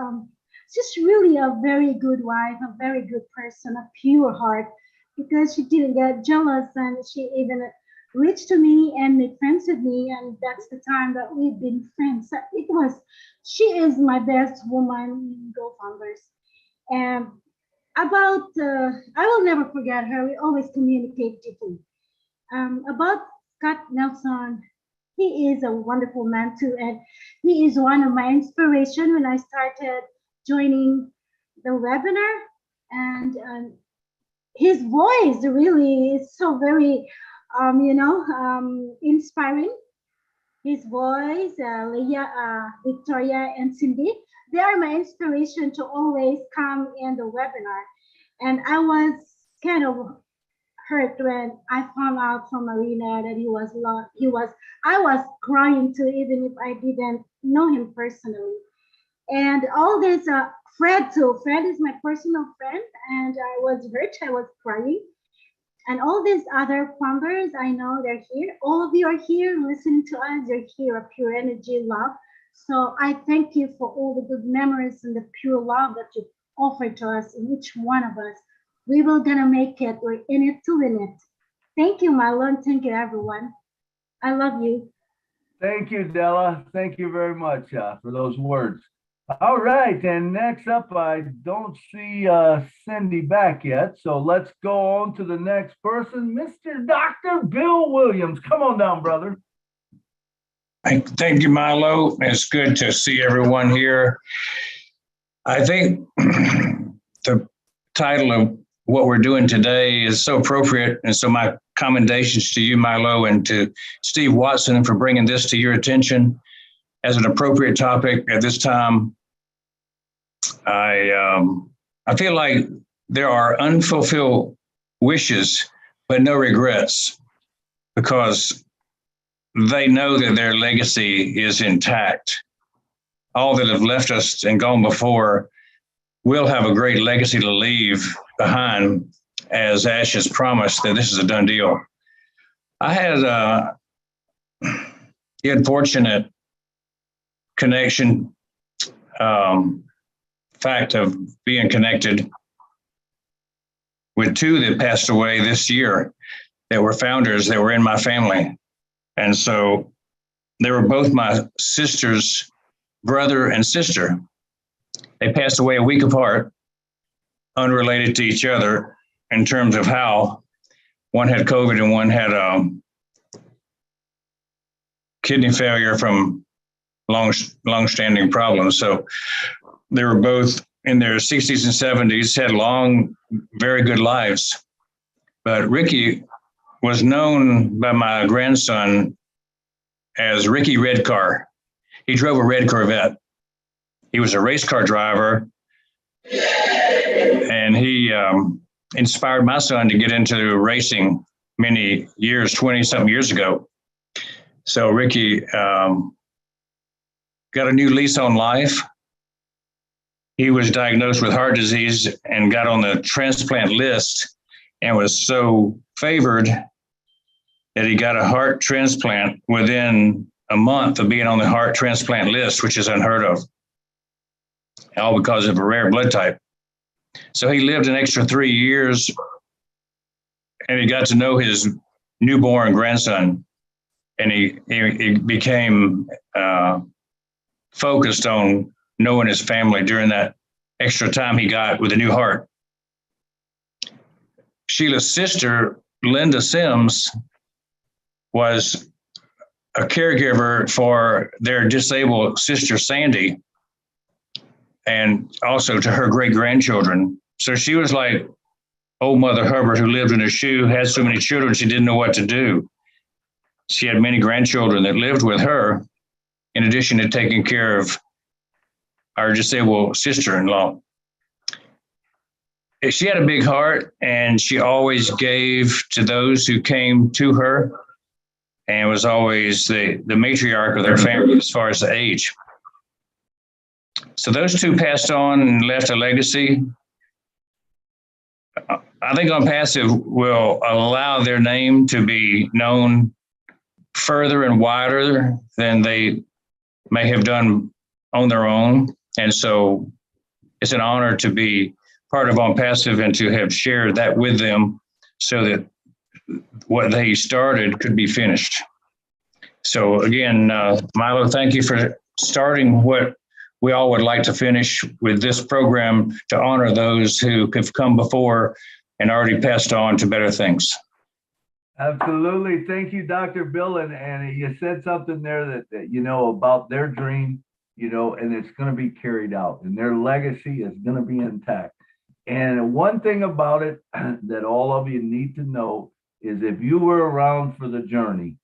she's really a very good wife, a very good person, a pure heart, because she didn't get jealous and she even reached to me and made friends with me. And that's the time that we've been friends. She is my best woman, GoFounders. And about, I will never forget her. We always communicate deeply. About Scott Nelson, he is a wonderful man too. And he is one of my inspiration when I started joining the webinar. And his voice really is so very, inspiring. His voice, Leah, Victoria, and Cindy, they are my inspiration to always come in the webinar. And I was kind of hurt when I found out from Marina that he was lost. I was crying too, even if I didn't know him personally. And all this, Fred too. Fred is my personal friend, and I was hurt. I was crying. And all these other founders, I know they're here. All of you are here listening to us. You're here, a pure energy, love. So I thank you for all the good memories and the pure love that you offered to us, in each one of us. We will gonna make it. We're in it to win it. Thank you, Milo. Thank you, everyone. I love you. Thank you, Della. Thank you very much for those words. All right, and next up, I don't see Cindy back yet, so let's go on to the next person, Mr. Dr. Bill Williams. Come on down, brother. Thank you, Milo. It's good to see everyone here. I think the title of what we're doing today is so appropriate, and so my commendations to you, Milo, and to Steve Watson for bringing this to your attention as an appropriate topic at this time. I feel like there are unfulfilled wishes, but no regrets, because they know that their legacy is intact. All that have left us and gone before will have a great legacy to leave behind, as Ash has promised that this is a done deal. I had the unfortunate connection, fact of being connected with two that passed away this year that were founders that were in my family. And so they were both my sister's brother and sister. They passed away a week apart. unrelated to each other in terms of how one had COVID and one had kidney failure from long-standing problems. So they were both in their 60s and 70s, had long, very good lives. But Ricky was known by my grandson as Ricky Red Car. He drove a red Corvette. He was a race car driver, and he inspired my son to get into racing many years, 20-something years ago. So Ricky got a new lease on life. He was diagnosed with heart disease and got on the transplant list and was so favored that he got a heart transplant within a month of being on the heart transplant list, which is unheard of, all because of a rare blood type. So he lived an extra 3 years, and he got to know his newborn grandson, and he became focused on knowing his family during that extra time he got with a new heart. Sheila's sister, Linda Sims, was a caregiver for their disabled sister, Sandy, and also to her great-grandchildren. So she was like old Mother Hubbard, who lived in a shoe, had so many children, she didn't know what to do. She had many grandchildren that lived with her, in addition to taking care of our disabled sister-in-law. She had a big heart, and she always gave to those who came to her, and was always the matriarch of their family as far as the age. So those two passed on and left a legacy. I think On Passive will allow their name to be known further and wider than they may have done on their own. And so it's an honor to be part of On Passive and to have shared that with them so that what they started could be finished. So again, Milo, thank you for starting what we all would like to finish with this program to honor those who have come before and already passed on to better things. Absolutely. Thank you, Dr. Bill. And you said something there that, you know, about their dream, you know, and it's going to be carried out and their legacy is going to be intact. And one thing about it that all of you need to know is if you were around for the journey,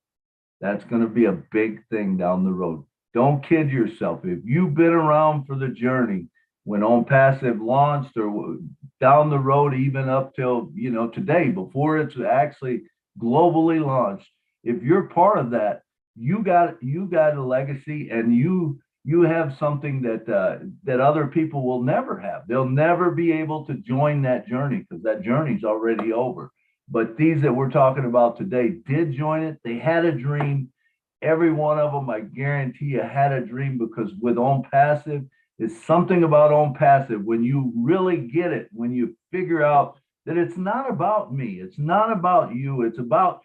that's going to be a big thing down the road. Don't kid yourself. If you've been around for the journey when On Passive launched or down the road, even up till, you know, today, before it's actually globally launched, if you're part of that, you got a legacy, and you have something that other people will never have. They'll never be able to join that journey because that journey's already over. But these that we're talking about today did join it. They had a dream. Every one of them, I guarantee you, had a dream, because with On Passive, it's something about On Passive. When you really get it, when you figure out that it's not about me, it's not about you, it's about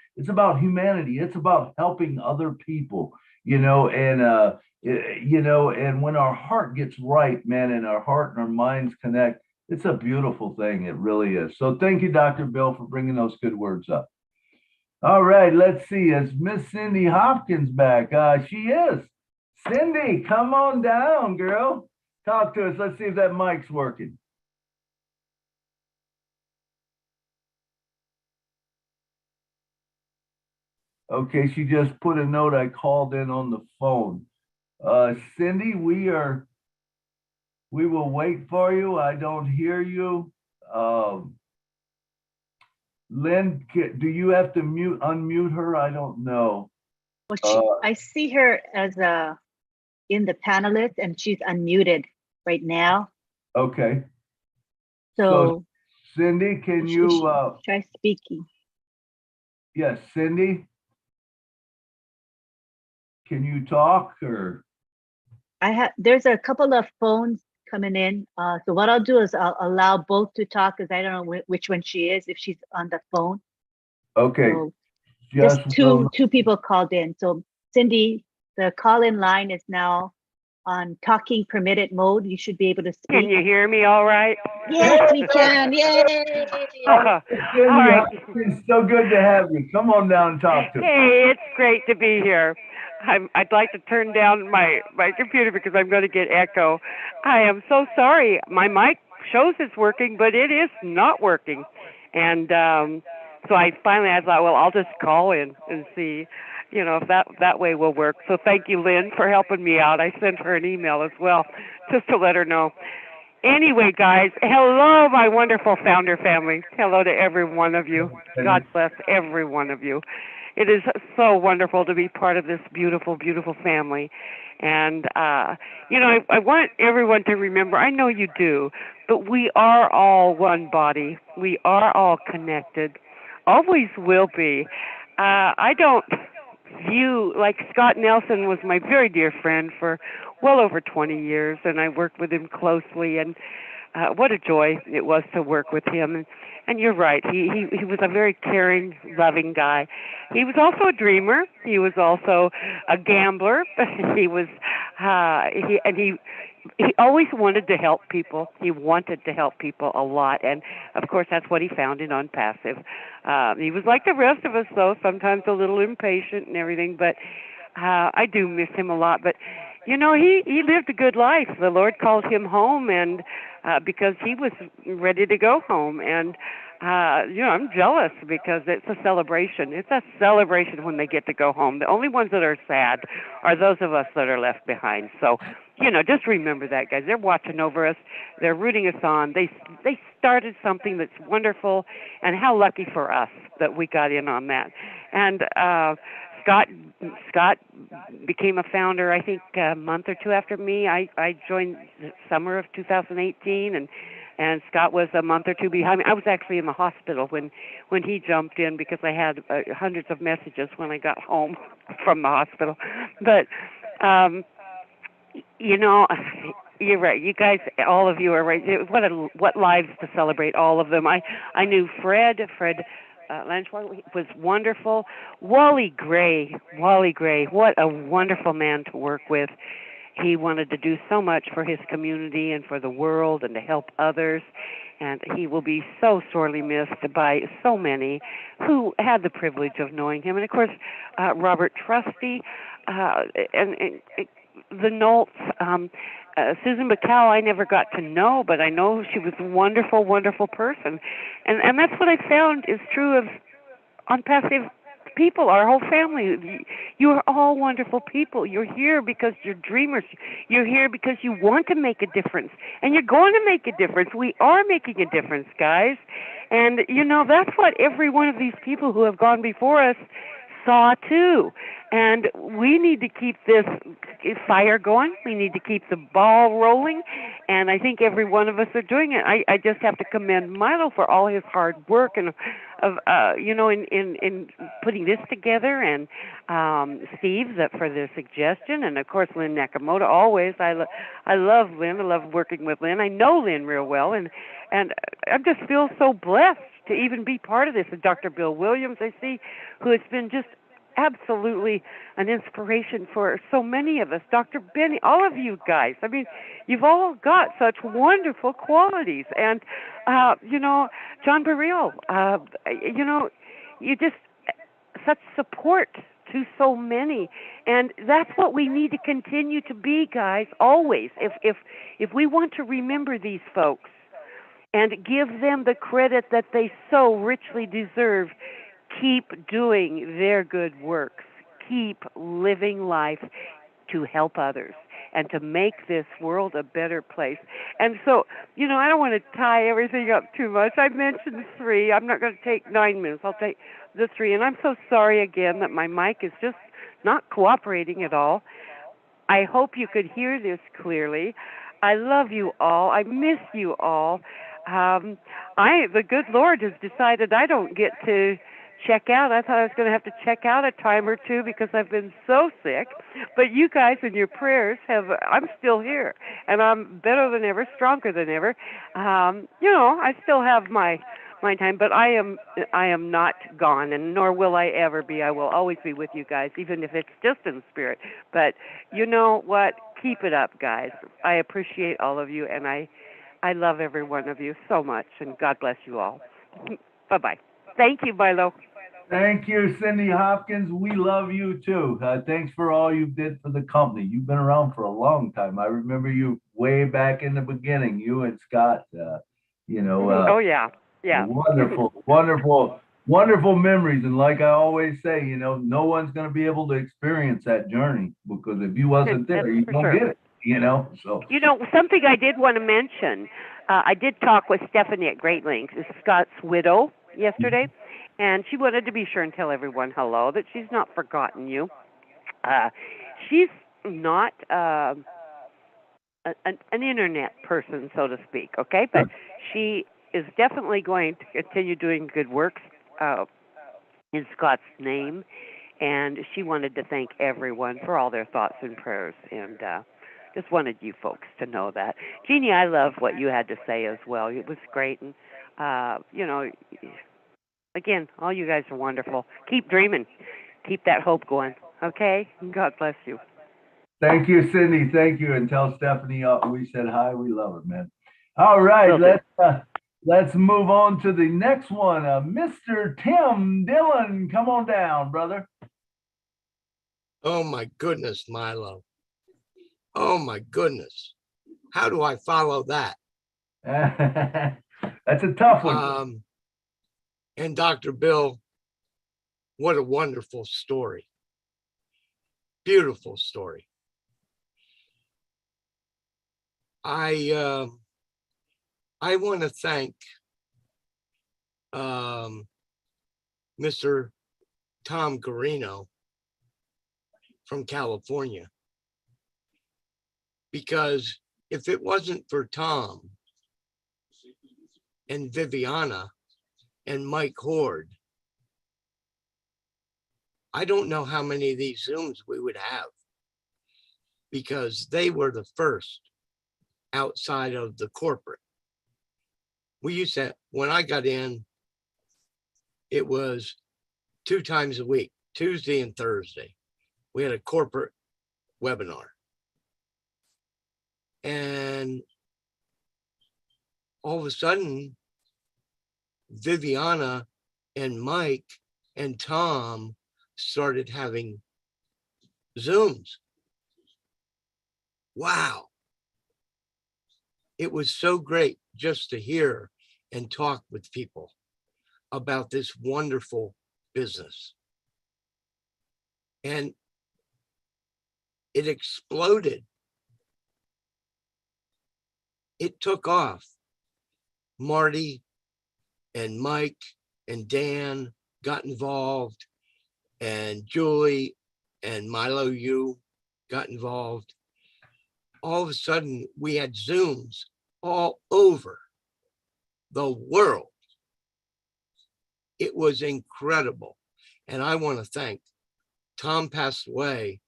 humanity, it's about helping other people, you know, and you know, and when our heart gets right, man, and our heart and our minds connect, it's a beautiful thing. It really is. So thank you, Dr. Bill, for bringing those good words up. All right, let's see. Is Miss Cindy Hopkins back? She is. Cindy, come on down, girl. Talk to us. Let's see if that mic's working. Okay, she just put a note. I called in on the phone. Cindy, we will wait for you. I don't hear you. Lynn, do you have to unmute her? I don't know. Well, I see her as in the panelist, and she's unmuted right now. Okay. So Cindy, can you try speaking? Yes, Cindy. Can you talk, or? There's a couple of phones coming in. So what I'll do is I'll allow both to talk, because I don't know which one she is, if she's on the phone. Okay. So just two people called in. So Cindy, the call-in line is now on talking permitted mode. You should be able to speak. Can you hear me all right? Yes, we can. Yay! All Cindy, right. it's so good to have you. Come on down and talk to us. Hey, it's great to be here. I'd like to turn down my computer because I'm going to get echo. I am so sorry. My mic shows it's working, but it is not working. And so I thought, well, I'll just call in and see, if that way will work. So thank you, Lynn, for helping me out. I sent her an email as well just to let her know. Anyway, guys, hello, my wonderful founder family. Hello to every one of you. God bless every one of you. It is so wonderful to be part of this beautiful, beautiful family. And, I want everyone to remember, I know you do, but we are all one body. We are all connected. Always will be. I don't view, like Scott Nelson was my very dear friend for well over 20 years, and I worked with him closely, and what a joy it was to work with him. And you're right, he was a very caring, loving guy. He was also a dreamer. He was also a gambler. He was he always wanted to help people. He wanted to help people a lot, and of course that's what he found in Unpassive. He was like the rest of us, though, sometimes a little impatient and everything, but I do miss him a lot. But he lived a good life. The Lord called him home, and because he was ready to go home. And I'm jealous because it's a celebration. It's a celebration when they get to go home. The only ones that are sad are those of us that are left behind. So, just remember that, guys. They're watching over us. They're rooting us on. They started something that's wonderful, and how lucky for us that we got in on that. And Scott became a founder, I think, a month or two after me. I joined the summer of 2018, and Scott was a month or two behind me. I was actually in the hospital when he jumped in because I had hundreds of messages when I got home from the hospital. But, you're right. You guys, all of you are right. What lives to celebrate, all of them. I knew Fred Lanchwar was wonderful. Wally Gray, what a wonderful man to work with. He wanted to do so much for his community and for the world and to help others. And he will be so sorely missed by so many who had the privilege of knowing him. And, of course, Robert Trusty and the Nolts. Susan McCall, I never got to know, but I know she was a wonderful, wonderful person. And that's what I found is true of Unpassive people, our whole family. You are all wonderful people. You're here because you're dreamers. You're here because you want to make a difference. And you're going to make a difference. We are making a difference, guys. And, that's what every one of these people who have gone before us saw too. And we need to keep this fire going. We need to keep the ball rolling. And I think every one of us are doing it. I just have to commend Milo for all his hard work and in putting this together, and Steve for the suggestion, and of course Lynn Nakamoto. Always, I love Lynn. I love working with Lynn. I know Lynn real well, and I just feel so blessed to even be part of this. And Dr. Bill Williams, I see, who has been just absolutely an inspiration for so many of us. Dr. Benny, all of you guys. I mean, you've all got such wonderful qualities. And, John Baril, you just, such support to so many. And that's what we need to continue to be, guys, always. If we want to remember these folks and give them the credit that they so richly deserve, keep doing their good works. Keep living life to help others and to make this world a better place. And so, I don't want to tie everything up too much. I mentioned 3. I'm not going to take 9 minutes. I'll take the 3. And I'm so sorry again that my mic is just not cooperating at all. I hope you could hear this clearly. I love you all. I miss you all. The good Lord has decided I don't get to check out. I thought I was going to have to check out a time or two because I've been so sick. But you guys and your prayers I'm still here. And I'm better than ever, stronger than ever. I still have my time, but I am not gone, and nor will I ever be. I will always be with you guys, even if it's just in spirit. But you know what? keep it up, guys. I appreciate all of you, and I love every one of you so much, and God bless you all. Bye-bye. Thank you, Milo. Thank you, Cindy Hopkins. We love you too. Thanks for all you did for the company. You've been around for a long time. I remember you way back in the beginning, you and Scott, Oh, yeah. Yeah. wonderful, wonderful, wonderful memories. And like I always say, no one's going to be able to experience that journey, because if you wasn't there, That's you for don't sure. get it, so. Something I did want to mention, I did talk with Stephanie at Great Links, is Scott's widow, yesterday, and she wanted to be sure and tell everyone hello, that she's not forgotten you. She's not an internet person, so to speak, okay? But she is definitely going to continue doing good works in Scott's name, and she wanted to thank everyone for all their thoughts and prayers, and just wanted you folks to know that. Jeannie, I love what you had to say as well. It was great, and again, all you guys are wonderful. Keep dreaming. Keep that hope going, okay? God bless you. Thank you, Cindy. Thank you. And tell Stephanie we said hi. We love her, man. All right, let's move on to the next one. Mr. Tim Dillon, come on down, brother. Oh my goodness, Milo. Oh my goodness. How do I follow that? That's a tough one. And Dr. Bill, what a wonderful story. Beautiful story. I want to thank Mr. Tom Garino from California, because if it wasn't for Tom and Viviana and Mike Horde, I don't know how many of these Zooms we would have, because they were the first outside of the corporate. We used to, when I got in, it was 2 times a week, Tuesday and Thursday. We had a corporate webinar. And all of a sudden, Viviana and Mike and Tom started having Zooms. Wow. It was so great just to hear and talk with people about this wonderful business. And it exploded. It took off. Marty and Mike and Dan got involved, and Julie and Milo, you got involved. All of a sudden, we had Zooms all over the world. It was incredible. And I want to thank Tom. Passed away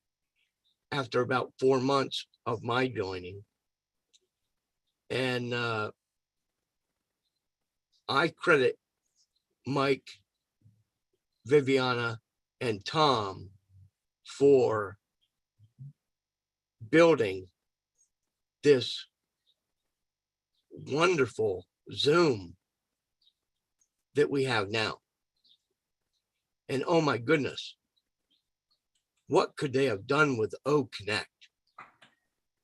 after about 4 months of my joining. And I credit Mike, Viviana, and Tom for building this wonderful Zoom that we have now. And oh my goodness, what could they have done with O Connect?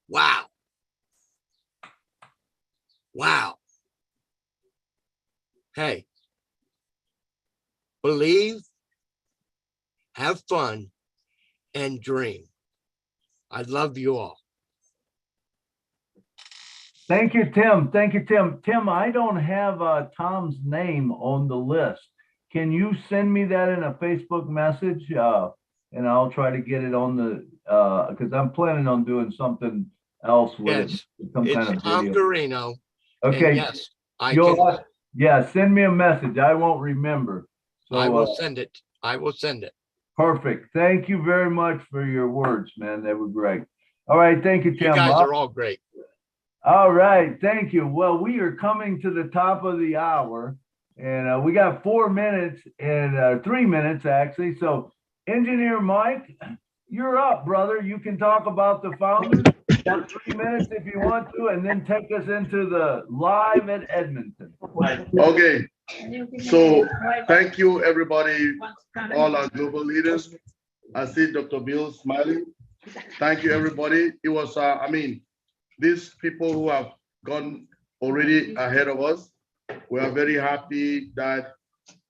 Wow. Wow. Hey, believe, have fun, and dream. I love you all. Thank you, Tim. Thank you, Tim. Tim, I don't have Tom's name on the list. Can you send me that in a Facebook message? And I'll try to get it on the, because I'm planning on doing something else with Yes, it. Some it's kind of Tom video. Garino. Okay. And yes, I can. Yeah, send me a message. I won't remember. So, I will send it. I will send it. Perfect. Thank you very much for your words, man. They were great. All right. Thank you, Tim. You guys are all great. All right. Thank you. Well, we are coming to the top of the hour, and we got 4 minutes and 3 minutes, actually. So, Engineer Mike, you're up, brother. You can talk about the founders for 3 minutes if you want to, and then take us into the live at Edmonton. Okay, so thank you, everybody, all our global leaders. I see Dr. Bill smiling. Thank you, everybody. It was, I mean, these people who have gone already ahead of us, we are very happy that,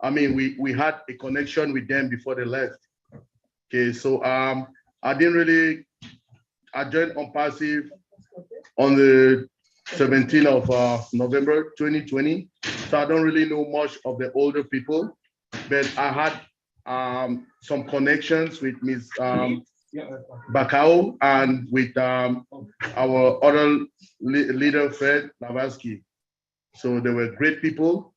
I mean, we had a connection with them before they left. Okay, so I joined on passive on the 17th of November 2020. So I don't really know much of the older people, but I had some connections with Ms. Bakao and with our other leader, Fred Lavatsky. So they were great people.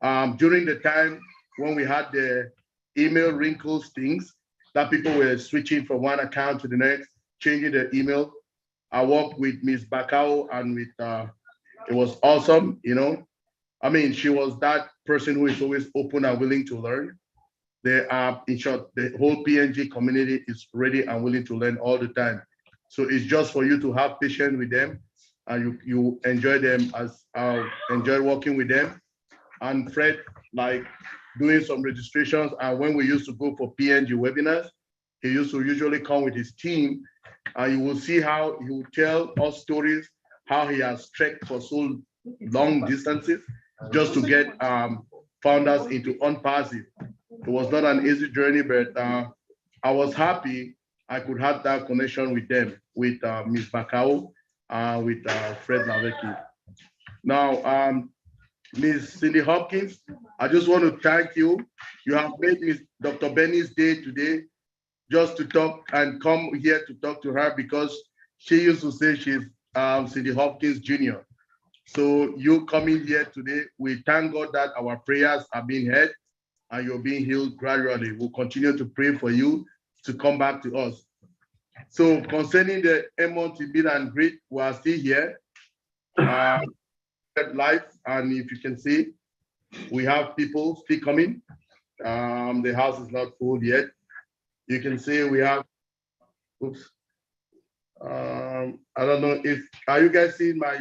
During the time when we had the email wrinkles things, that people were switching from one account to the next, changing their email. I worked with Ms. Bakao and with, it was awesome, you know. I mean, she was that person who is always open and willing to learn. They are, in short, the whole PNG community is ready and willing to learn all the time. So it's just for you to have patience with them and you enjoy them as I enjoy working with them. And Fred, like doing some registrations. And when we used to go for PNG webinars, he used to usually come with his team and you will see how he will tell us stories, how he has trekked for so long distances just to get founders into unpassive. It was not an easy journey, but I was happy I could have that connection with them, with Ms. Bakao, with Fred Lavecki. Now, Ms. Cindy Hopkins, I just want to thank you. You have made Ms. Dr. Benny's day today just to talk and come here to talk to her because she used to say she's Cindy Hopkins Jr. So you coming here today, we thank God that our prayers are being heard and you're being healed gradually. We'll continue to pray for you to come back to us. So concerning the Edmonton meet and greet, we are still here live, and if you can see, we have people still coming. The house is not full yet. You can see we have, oops. I don't know if, are you guys seeing my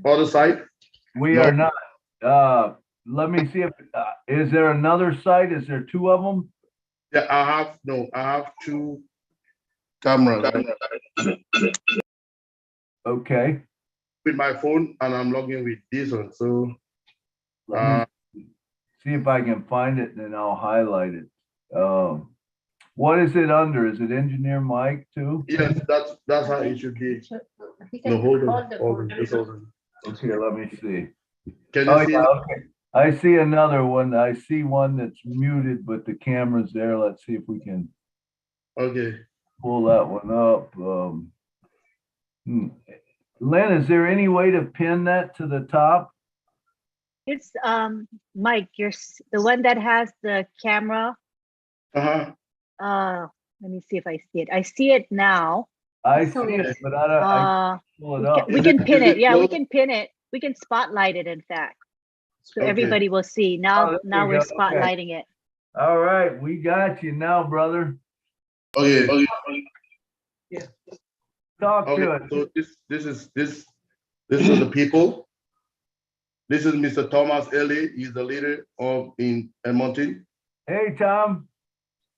other side? We are not. Let me see if, is there another site? Is there two of them? Yeah, I have two cameras. Okay. With my phone and I'm logging with this one. So see if I can find it and then I'll highlight it. What is it under? Is it Engineer Mike too? Yes, that's how it should be. No, hold on. Okay, let me see. Can you see yeah, okay. I see another one. I see one that's muted, but the camera's there. Let's see if we can pull that one up. Lynn, is there any way to pin that to the top? It's Mike, you're the one that has the camera. Let me see if I see it. I see it now. I see it, but I don't. I pull it up. We can pin it. Yeah, we can pin it. We can spotlight it. In fact, so everybody will see. Now, now we're spotlighting it. All right, we got you now, brother. Okay. Yeah. Talk to it. So this is the people. This is Mr. Thomas Ellie. He's the leader in Edmonton. Hey, Tom.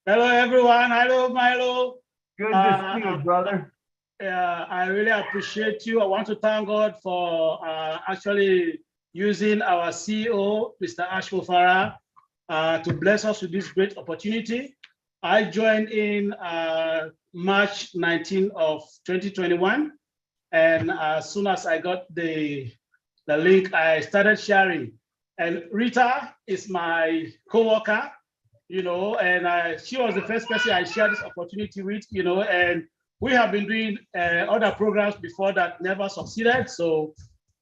Hello, everyone. Hello, Milo. Good to see you, brother. I really appreciate you. I want to thank God for actually using our CEO, Mr. Mufareh, to bless us with this great opportunity. I joined in March 19 of 2021. And as soon as I got the link, I started sharing. And Rita is my co-worker, you know, and she was the first person I shared this opportunity with, you know, and we have been doing other programs before that never succeeded. So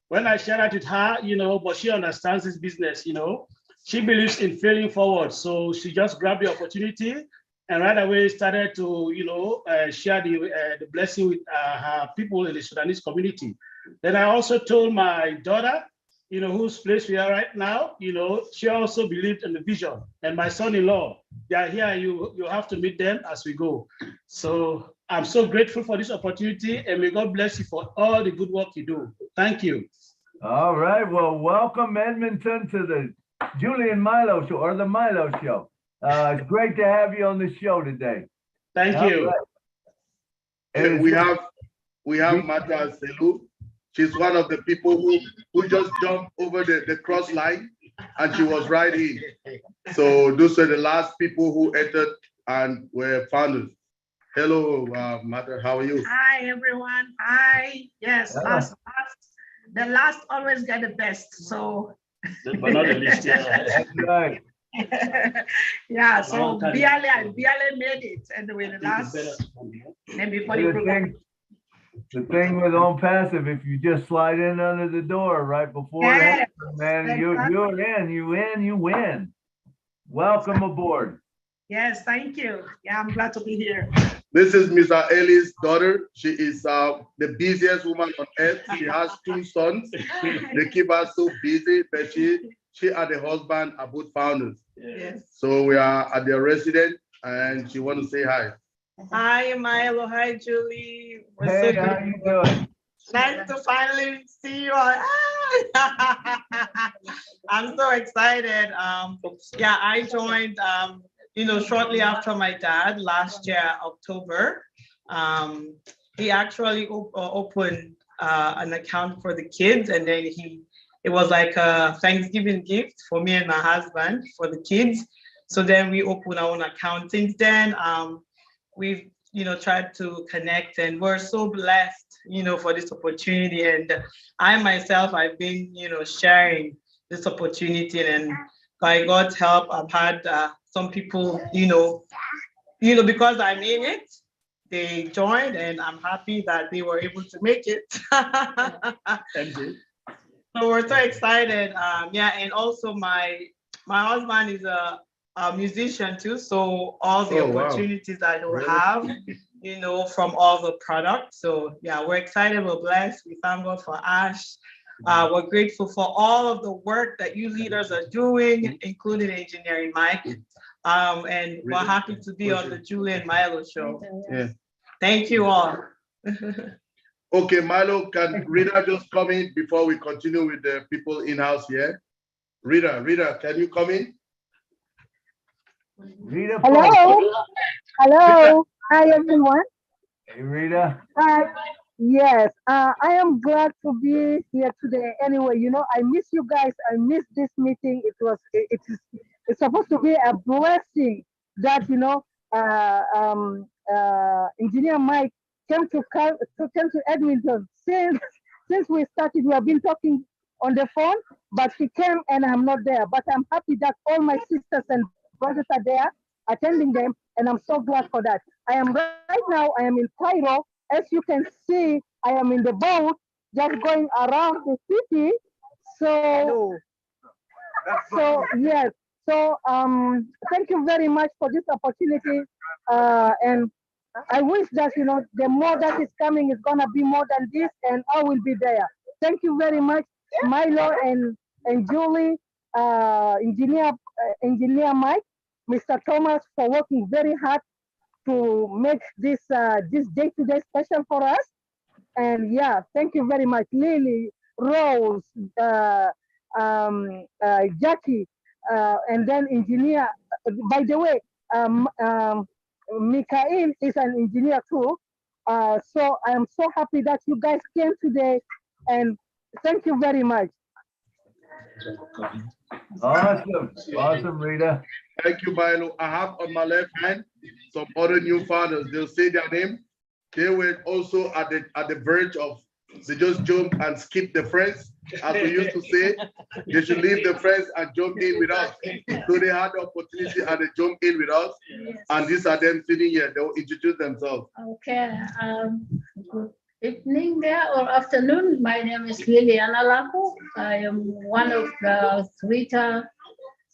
when I shared it with her, you know, but she understands this business, you know, she believes in failing forward. So she just grabbed the opportunity and right away started to, you know, share the blessing with her people in the Sudanese community. Then I also told my daughter, whose place we are right now, she also believed in the vision. And my son-in-law, they are here. You have to meet them as we go. So I'm so grateful for this opportunity, and may God bless you for all the good work you do. Thank you. All right. Well, welcome Edmonton to the Julie and Milo Show, or the Milo Show. It's great to have you on the show today. Thank you. And we have Mata Selu. She's one of the people who just jumped over the cross line, and she was right in. So those are the last people who entered and were founders. Hello, Mata, how are you? Hi, everyone. Hi. Yes, the last always get the best. So. But not the least, yeah. That's right. Yeah, so barely made it. And with the last, and before the thing with On Passive, if you just slide in under the door right before that, man, you win. Welcome aboard. Yes, thank you. Yeah, I'm glad to be here. This is Mr. Ellie's daughter. She is the busiest woman on earth. She has 2 sons. They keep her so busy, but she and the husband are both founders. Yes. So we are at their residence, and she wants to say hi. Hi, Milo. Hi, Julie. Hey, how you doing? Nice to finally see you all. I'm so excited. Yeah, I joined, shortly after my dad last year, October. He actually opened an account for the kids, and then it was like a Thanksgiving gift for me and my husband for the kids. So then we opened our own account. Since then, we've tried to connect, and we're so blessed, for this opportunity. And I myself, I've been, sharing this opportunity, and by God's help, I've had some people, because I'm in it, they joined, and I'm happy that they were able to make it. Thank you. So we're so excited. And also my husband is a musician too. So all the opportunities that he'll have, from all the products. So yeah, we're excited, we're blessed. We thank God for Ash. We're grateful for all of the work that you leaders are doing, including Engineering Mike. And we're happy to be on the Julie and Milo Show. Yeah. Thank you all. Okay, Milo, can Rita just come in before we continue with the people in-house here? Rita, can you come in? Rita. Hello. Hi, everyone. Hey, Rita. Yes, I am glad to be here today. Anyway, I miss you guys. I miss this meeting. It's supposed to be a blessing that Engineer Mike came to Edmonton. Since we started, we have been talking on the phone, but he came and I'm not there. But I'm happy that all my sisters and brothers are there attending them, and I'm so glad for that. I am in Cairo. As you can see, I am in the boat just going around the city. So yes. So thank you very much for this opportunity. And I wish that the more that is coming is gonna be more than this, and I will be there. Thank you very much, Milo and Julie, Engineer Mike, Mr. Thomas, for working very hard to make this day-to-day special for us. And yeah, thank you very much, Lily, Rose, Jackie, and then engineer. By the way, Mikhail is an engineer too. So I am so happy that you guys came today, and thank you very much. Awesome, Rita. Thank you, Milo. I have on my left hand some other new founders. They'll say their name. They were also at the verge of, they just jumped and skipped the friends, as we used to say. They should leave the friends and jump in with us. So they had the opportunity and they jumped in with us. Yes. And these are them sitting here. They will introduce themselves. Okay. Good evening there or afternoon. My name is Liliana Laku. I am one of the Rita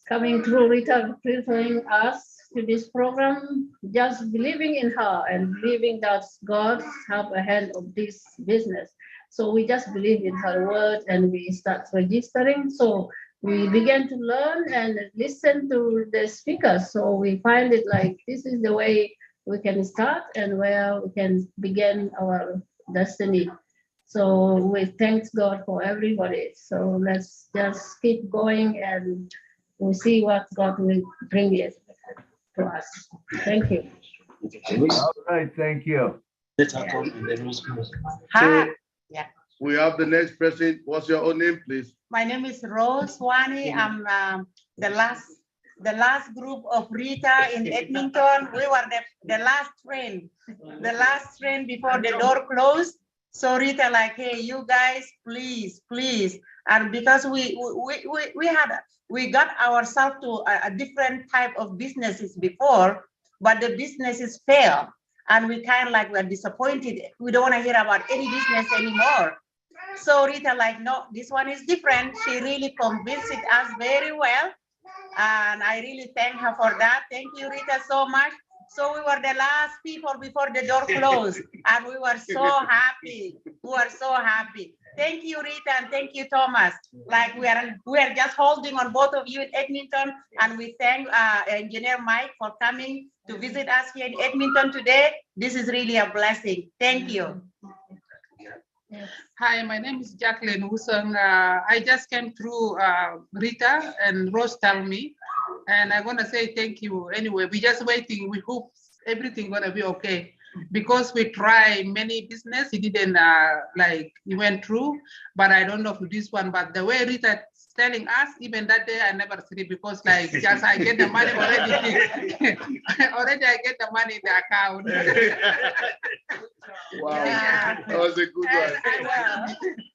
coming through, Rita preparing us to this program, just believing in her and believing that God have a hand of this business. So we just believe in her word and we start registering. So we began to learn and listen to the speakers. So we find it like this is the way we can start and where we can begin our destiny. So we thank God for everybody. So let's just keep going and we'll see what God will bring it to us. Thank you. All right, thank you. Hi. Yeah. We have the next person. What's your own name, please? My name is Rose Wani. I'm the last group of Rita in Edmonton. We were the last train before the door closed. So Rita like, hey, you guys, please. And because we got ourselves to a different type of businesses before, but the businesses failed. And we kind of like, we're disappointed. We don't want to hear about any business anymore. So Rita like, no, this one is different. She really convinced us very well. And I really thank her for that. Thank you, Rita, so much. So we were the last people before the door closed. And we were so happy. Thank you, Rita, and thank you, Thomas. Like we are just holding on both of you in Edmonton. And we thank Engineer Mike for coming to visit us here in Edmonton today. This is really a blessing. Thank you. Hi, my name is Jacqueline Wusong. I just came through Rita and Rose told me, and I'm gonna say thank you anyway. We're just waiting. We hope everything gonna be okay because we try many business. It didn't like it went through, but I don't know for this one. But the way Rita telling us, even that day I never sleep because like just I get the money already. Already I get the money in the account. Wow, that was a good one.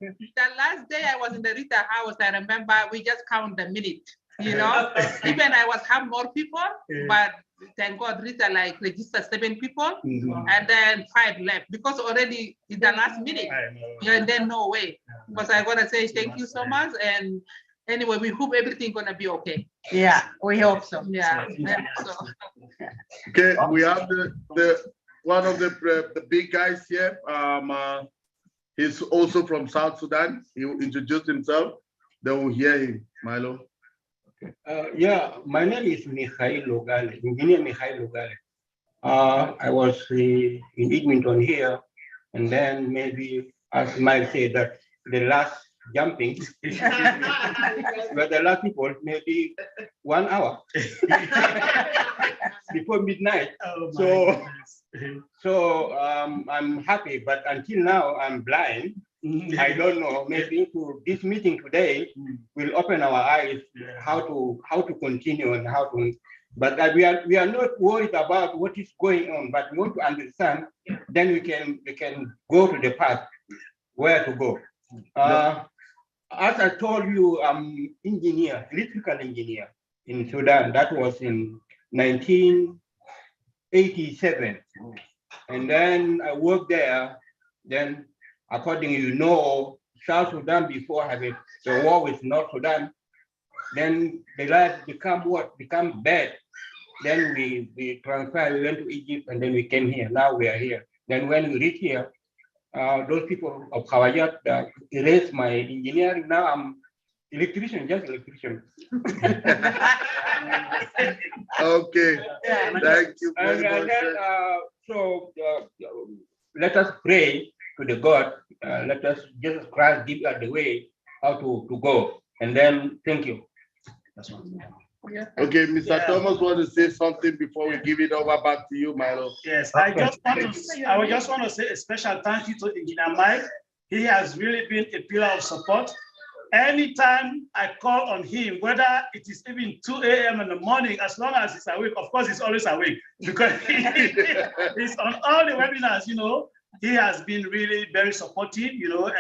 The last day I was in the Rita house, I remember we just count the minute, you know. Even I was have more people, but thank God Rita like registered 7 people and then 5 left because already in the last minute. Yeah, and then no way. But I gotta say thank you so much, and anyway, we hope everything gonna be okay. Yeah, we hope so. Yeah. Okay, we have the one of the big guys here. He's also from South Sudan. He will introduce himself. Then we'll hear him, Milo. Yeah, my name is Mikhail Logale, Engineer Mikhail Logale. I was in Edmonton here, and then maybe, as Mike said, that the last jumping, but the last people, maybe 1 hour before midnight. So I'm happy, but until now I'm blind. I don't know. Maybe to this meeting today will open our eyes how to continue and how to. But we are not worried about what is going on, but we want to understand. Then we can go to the path where to go. As I told you, I'm electrical engineer in Sudan. That was in 1987, and then I worked there. Then, according South Sudan before had the war with North Sudan. Then the life become bad. Then we transferred. We went to Egypt, and then we came here. Now we are here. Then when we reach here, those people of Khawajat erased my engineering. Now I'm electrician, just electrician. Okay, thank you very much. So let us pray to the God. Let us Jesus Christ give us the way how to go. And then thank you. That's one. Yeah. Okay, Mr. Thomas want to say something before we give it over back to you, Milo. Yes, I just want to say a special thank you to Engineer Mike. He has really been a pillar of support. Anytime I call on him, whether it is even 2 a.m. in the morning, as long as he's awake, of course he's always awake because he's on all the webinars, he has been really very supportive,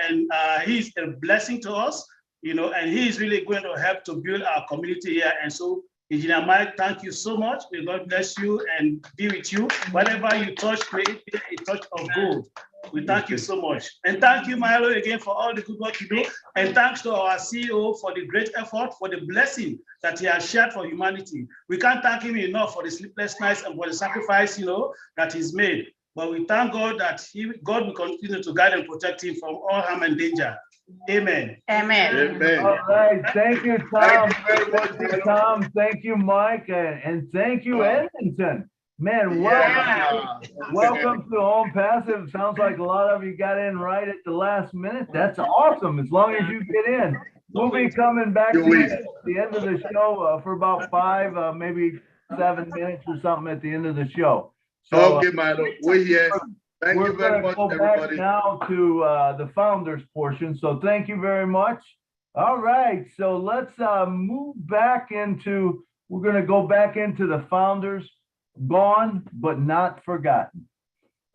and he's a blessing to us. And he is really going to help to build our community here. And so, Engineer Mike, thank you so much. May God bless you and be with you. Whatever you touch, create a touch of gold. We thank you so much. And thank you, Milo, again, for all the good work you do. And thanks to our CEO for the great effort, for the blessing that he has shared for humanity. We can't thank him enough for the sleepless nights and for the sacrifice, that he's made. But we thank God that God will continue to guide and protect him from all harm and danger. Amen. Amen. All right. Thank you, Tom. Thank you very much, Thank you, Milo. Tom. Thank you, Mike. And thank you, Edmonton. Man, welcome to Home Passive. Sounds like a lot of you got in right at the last minute. That's awesome. As long as you get in. We'll be coming back to you at the end of the show for about 5, maybe 7 minutes or something at the end of the show. So, okay, Milo, we're here. Thank you very much, go back everybody. now to the founders portion. So thank you very much. All right, so let's move back into, we're going to go back into the founders, gone but not forgotten.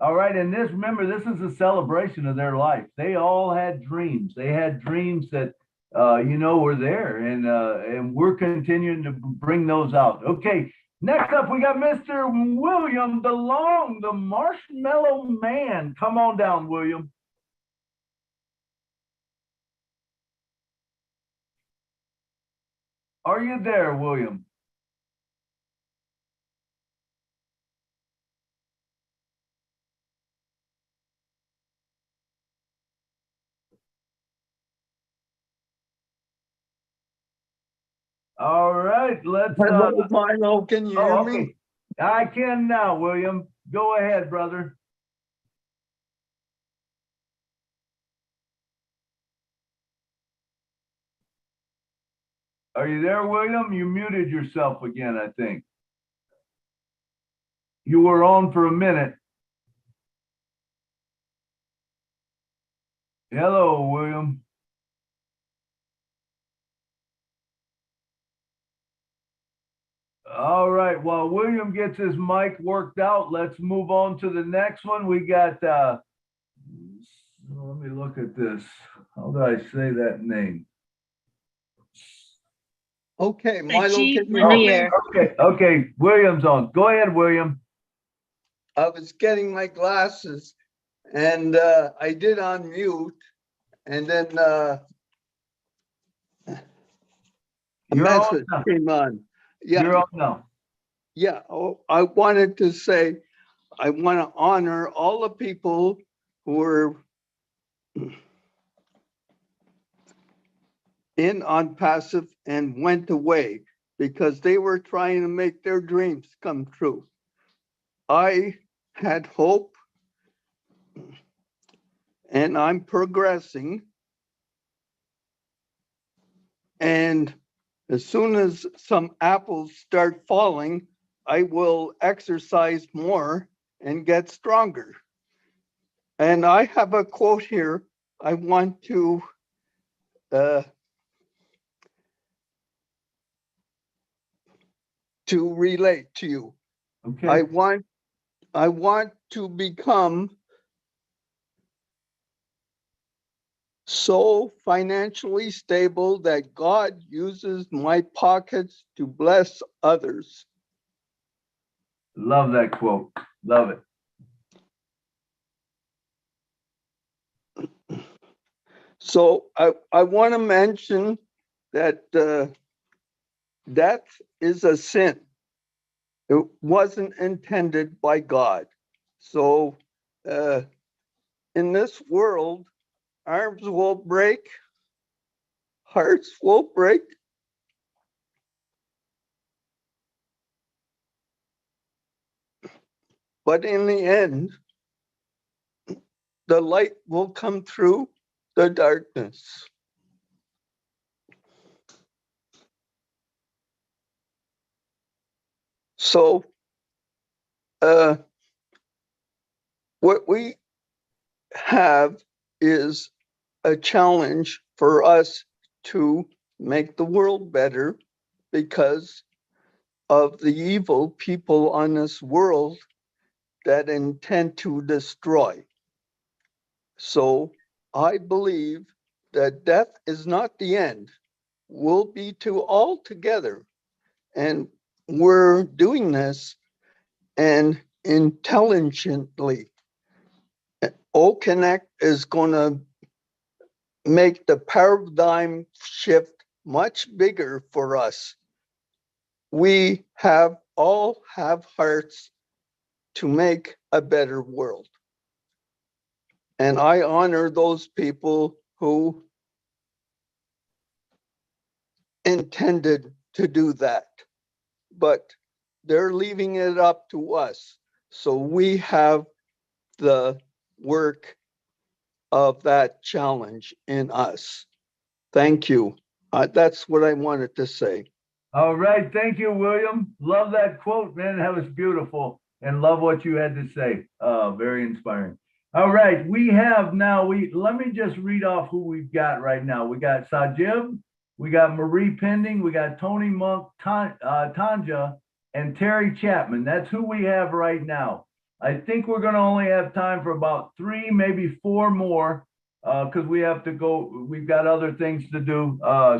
All right, and this, remember, this is a celebration of their life. They all had dreams. They had dreams that, you know, were there, and we're continuing to bring those out. Okay, next up, we got Mr. William DeLong, the Marshmallow Man. Come on down, William. Are you there, William? All right, let's. Hello, Milo, can you hear okay. me? I can now, William. Go ahead, brother. Are you there, William? You muted yourself again, I think. You were on for a minute. Hello, William. All right, while William gets his mic worked out, let's move on to the next one. We got, let me look at this. How do I say that name? Okay, Milo, can you hear me? Okay, William's on. Go ahead, William. I was getting my glasses and I did unmute and then a message came on. Yeah. You're on now. Yeah, I wanted to say, I want to honor all the people who were in on passive and went away because they were trying to make their dreams come true. I had hope and I'm progressing. And as soon as some apples start falling, I will exercise more and get stronger. And I have a quote here I want to relate to you. Okay. I want to become so financially stable that God uses my pockets to bless others. Love that quote. Love it. So I want to mention that death is a sin. It wasn't intended by God. So in this world, arms will break, hearts will break. But in the end, the light will come through the darkness. So what we have is a challenge for us to make the world better because of the evil people on this world that intend to destroy. So I believe that death is not the end. We'll be to all together. And we're doing this and intelligently. O-Connect is going to make the paradigm shift much bigger for us. We all have hearts to make a better world. And I honor those people who intended to do that. But they're leaving it up to us. So we have the work of that challenge in us. Thank you. That's what I wanted to say. All right. Thank you, William. Love that quote, man. That was beautiful. And love what you had to say. Very inspiring. All right. We have now, let me just read off who we've got right now. We got Sajib, we got Marie Pending, we got Tony Monk, Tanja, and Terry Chapman. That's who we have right now. I think we're going to only have time for about 3, maybe 4 more, because we have to go. We've got other things to do.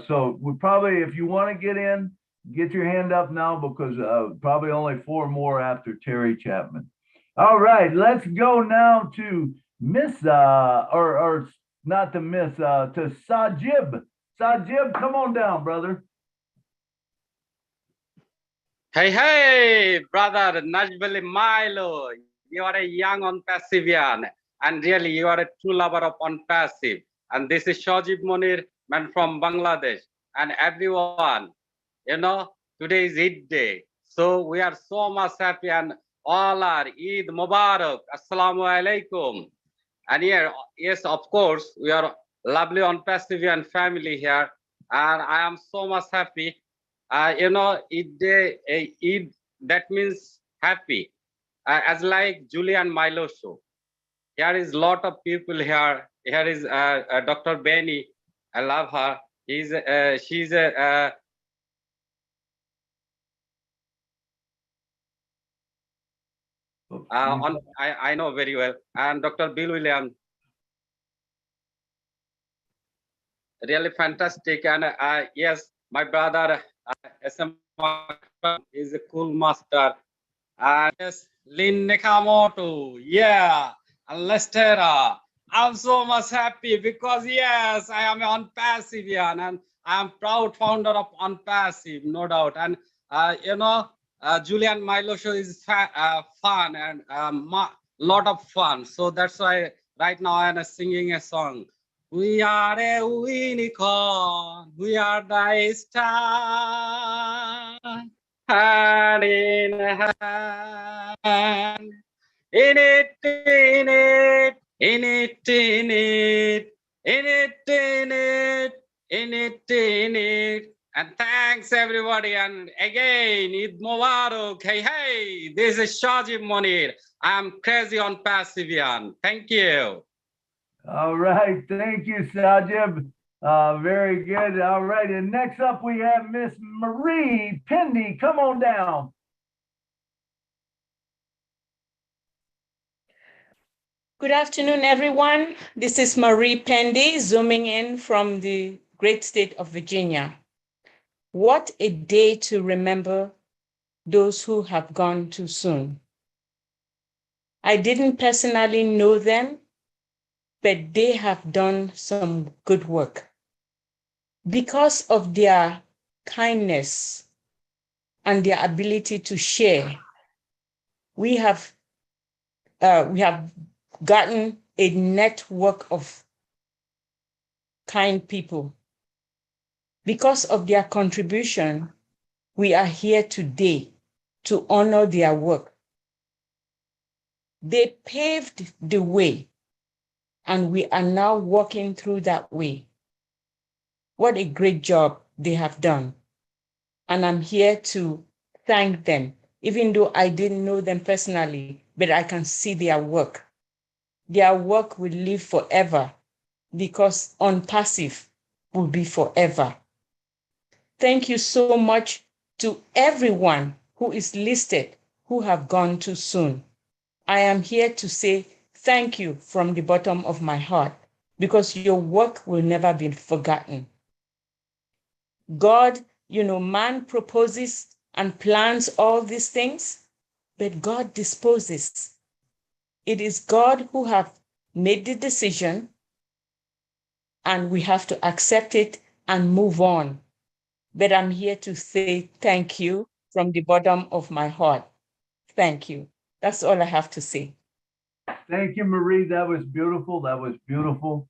So we probably, if you want to get in, get your hand up now, because probably only 4 more after Terry Chapman. All right, let's go now to Miss, or not to Miss, to Sajib. Sajib, come on down, brother. Hey, brother Najbali Milo, you are a young on-passivian, and really you are a true lover of on-passive. And this is Shajib Monir, man from Bangladesh. And everyone, you know, today is Eid day. So we are so much happy, and all are Eid Mubarak, Assalamu alaikum. And here, yes, of course, we are lovely on-passivian family here. And I am so much happy. You know, Eid day, Eid, that means happy. As like Julie and Milo Show. Here is a lot of people here. Here is Dr. Benny. I love her. She's a I know very well. And Dr. Bill Williams. Really fantastic. And yes, my brother SM is a cool master. And yes, Lynn Nakamoto, yeah, and Lestera. I'm so much happy because yes, I am on Passivian and I'm proud founder of On Passive, no doubt. And you know, Julian Milo Show is fun and lot of fun. So that's why right now I'm singing a song. We are a unicorn, we are the star, hand in hand. In it, in it, in it, in it, in it, in it, in it, in it. And thanks everybody. And again, Eid Mubarak. Hey, hey, this is Shajib Monir. I'm crazy on Passivian. Thank you. All right. Thank you, Sajib. Very good. All right. And next up, we have Miss Marie Pendy. Come on down. Good afternoon, everyone. This is Marie Pendy, zooming in from the great state of Virginia. What a day to remember those who have gone too soon. I didn't personally know them, but they have done some good work. Because of their kindness and their ability to share, we have gotten a network of kind people. Because of their contribution, we are here today to honor their work. They paved the way, and we are now walking through that way. What a great job they have done. And I'm here to thank them, even though I didn't know them personally, but I can see their work. Their work will live forever because On Passive will be forever. Thank you so much to everyone who is listed who have gone too soon. I am here to say thank you from the bottom of my heart because your work will never be forgotten. God, you know, man proposes and plans all these things, but God disposes. It is God who have made the decision, and we have to accept it and move on. But I'm here to say thank you from the bottom of my heart. Thank you. That's all I have to say. Thank you, Marie. That was beautiful. That was beautiful.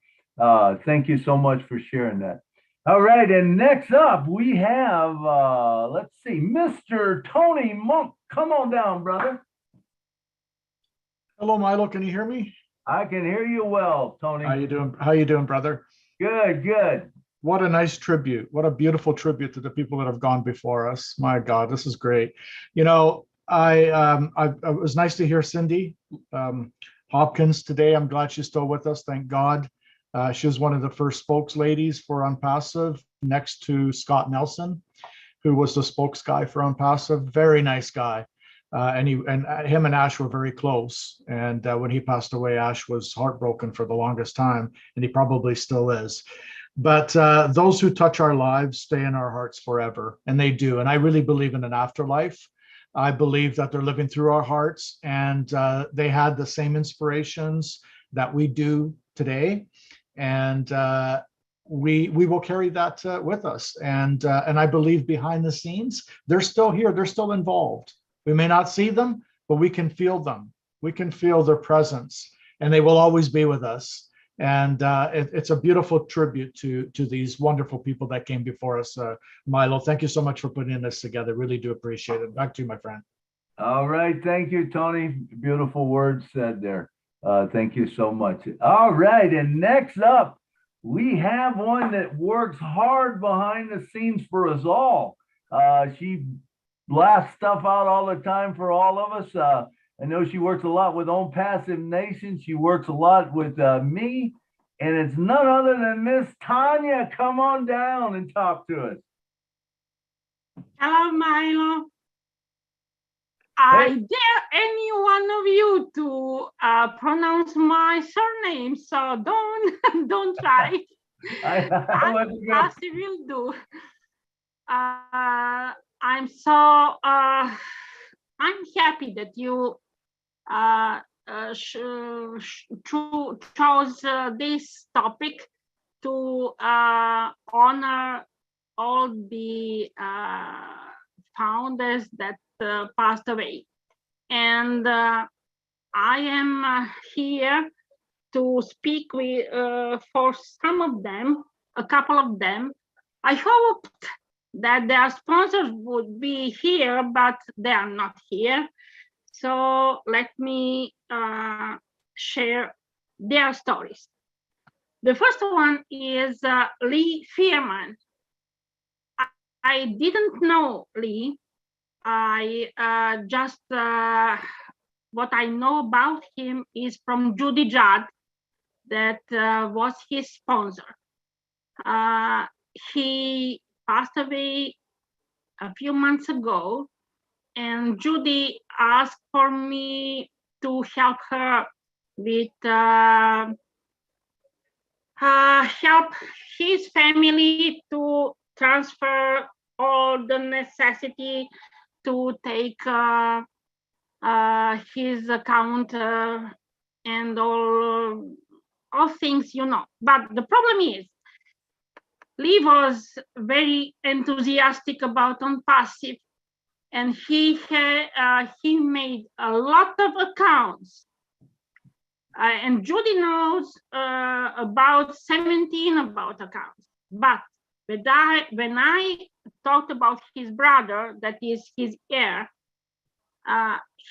Thank you so much for sharing that. All right, and next up we have, let's see, Mr. Tony Monk. Come on down, brother. Hello, Milo. Can you hear me? I can hear you well, Tony. How you doing? How you doing, brother? Good, good. What a nice tribute. What a beautiful tribute to the people that have gone before us. My God, this is great. You know, it was nice to hear Cindy Hopkins today. I'm glad she's still with us. Thank God. She was one of the first spokesladies for Unpassive, next to Scott Nelson, who was the spokes guy for Unpassive. Very nice guy. And him and Ash were very close. And when he passed away, Ash was heartbroken for the longest time, and he probably still is. But those who touch our lives stay in our hearts forever, and they do. And I really believe in an afterlife. I believe that they're living through our hearts, and they had the same inspirations that we do today. And we will carry that with us. And I believe behind the scenes, they're still here. They're still involved. We may not see them, but we can feel them. We can feel their presence, and they will always be with us. And it's a beautiful tribute to these wonderful people that came before us. Milo, thank you so much for putting this together. Really do appreciate it. Back to you, my friend. All right. Thank you, Tony. Beautiful words said there. Thank you so much. All right. And next up, we have one that works hard behind the scenes for us all. She blasts stuff out all the time for all of us. I know she works a lot with Own Passive Nation. She works a lot with me. And it's none other than Miss Tanya. Come on down and talk to us. Hello, Milo. I dare any one of you to pronounce my surname, so don't try. Passive will do. I'm so I'm happy that you chose this topic to honor all the founders that passed away. And I am here to speak with for some of them, a couple of them. I hoped that their sponsors would be here, but they are not here. So let me share their stories. The first one is Lee Fearman. I didn't know Lee. I just, what I know about him is from Judy Judd, that was his sponsor. He passed away a few months ago, and Judy asked for me to help her with help his family to transfer all the necessity to take his account and all things, you know. But the problem is, Lee was very enthusiastic about Unpassive, and he made a lot of accounts. And Judy knows about 17 about accounts. But when I talked about his brother, that is his heir,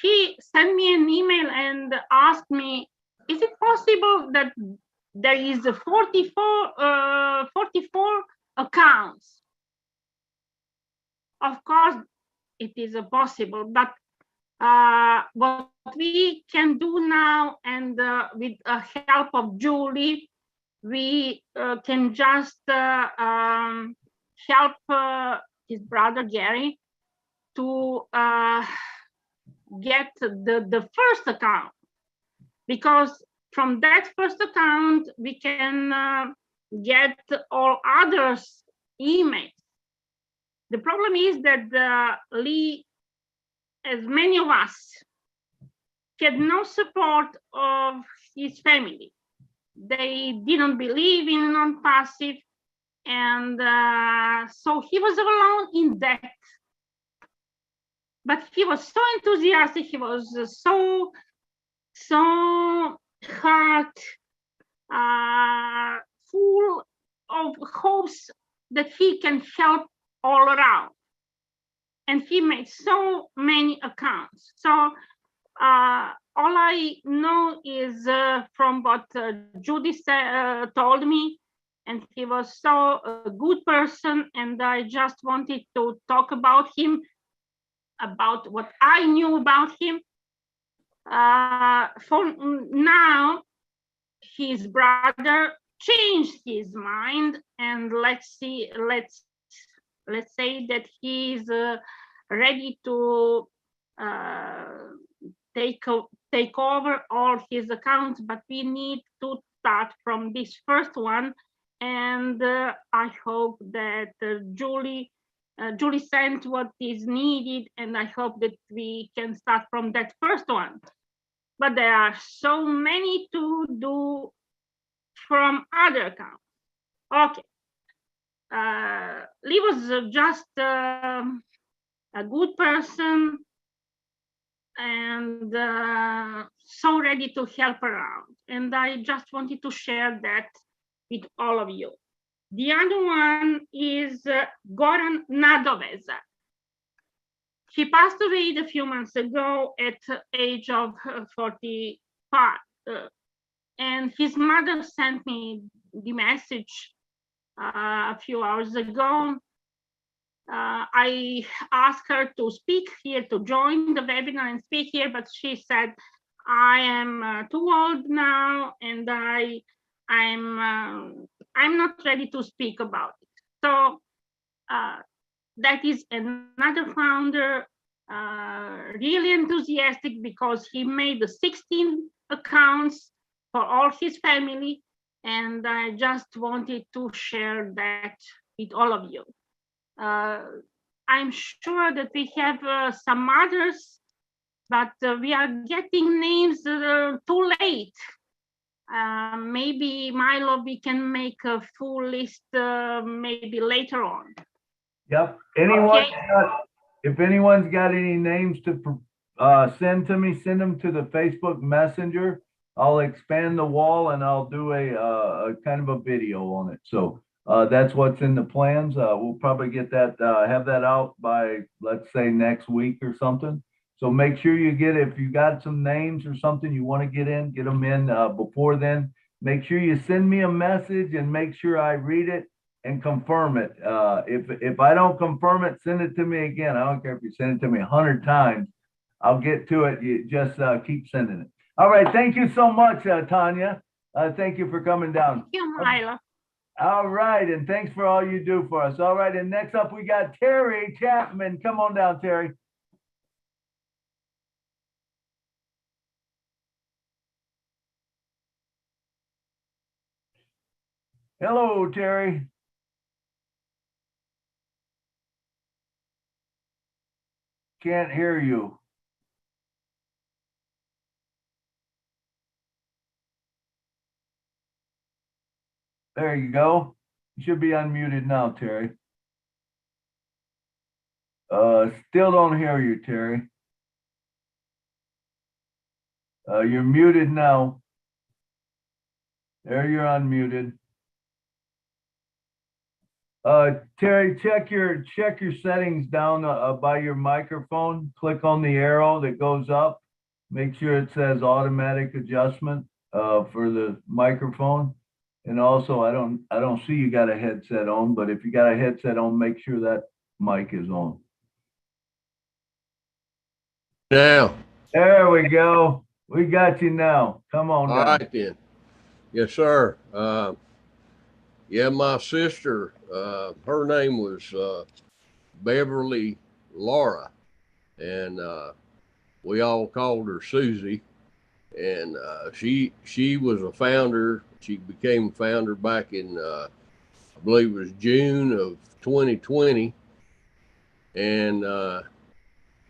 he sent me an email and asked me, is it possible that there is 44 accounts? Of course, it is possible, but what we can do now, and with the help of Julie, we can just help his brother Gary to get the first account, because from that first account we can get all others emails. The problem is that Lee, as many of us, had no support of his family. They didn't believe in Unpassive, and so he was alone in debt. But he was so enthusiastic, he was so heart full of hopes that he can help all around. And he made so many accounts. So all I know is from what Judy told me, and he was so a good person, and I just wanted to talk about him, about what I knew about him. For now, his brother changed his mind, and let's say that he's ready to take over all his accounts, but we need to start from this first one. And I hope that Julie sent what is needed, and I hope that we can start from that first one. But there are so many to do from other accounts. Okay. Lee was just a good person and so ready to help around. And I just wanted to share that with all of you. The other one is Goran Nadoveza. He passed away a few months ago at the age of 45. And his mother sent me the message a few hours ago. I asked her to speak here, to join the webinar and speak here, but she said, I am too old now, and I'm not ready to speak about it. So that is another founder, really enthusiastic, because he made the 16 accounts for all his family, and I just wanted to share that with all of you. I'm sure that we have some others, but we are getting names too late. Maybe Milo, we can make a full list maybe later on. Yep. Okay. If anyone's got any names to send to me, send them to the Facebook Messenger. I'll expand the wall and I'll do a kind of a video on it. So that's what's in the plans. We'll probably get that, have that out by, let's say, next week or something. So make sure you get, if you got some names or something you want to get them in before then. Make sure you send me a message and make sure I read it and confirm it. If I don't confirm it, send it to me again. I don't care if you send it to me 100 times. I'll get to it. You just keep sending it. All right. Thank you so much, Tanya. Thank you for coming down. Thank you, Milo. All right. And thanks for all you do for us. All right. And next up, we got Terry Chapman. Come on down, Terry. Hello, Terry. Can't hear you. There you go. You should be unmuted now, Terry. Still don't hear you, Terry. You're muted now. There, you're unmuted. Terry, check your settings down by your microphone. Click on the arrow that goes up. Make sure it says automatic adjustment for the microphone. And also, I don't see you got a headset on, but if you got a headset on, make sure that mic is on. Now. There we go. We got you now. Come on down. All right then. Yes, sir. Yeah, my sister, her name was Beverly Laura, and we all called her Susie. And she was a founder. She became a founder back in, I believe it was June of 2020. And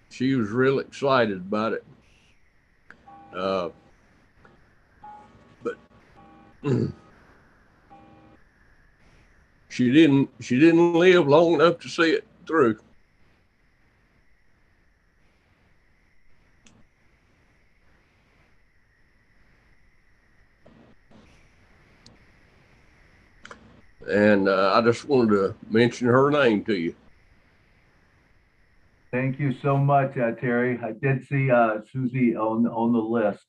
she was real excited about it. But she didn't live long enough to see it through. And I just wanted to mention her name to you. Thank you so much, Terry. I did see Susie on the list.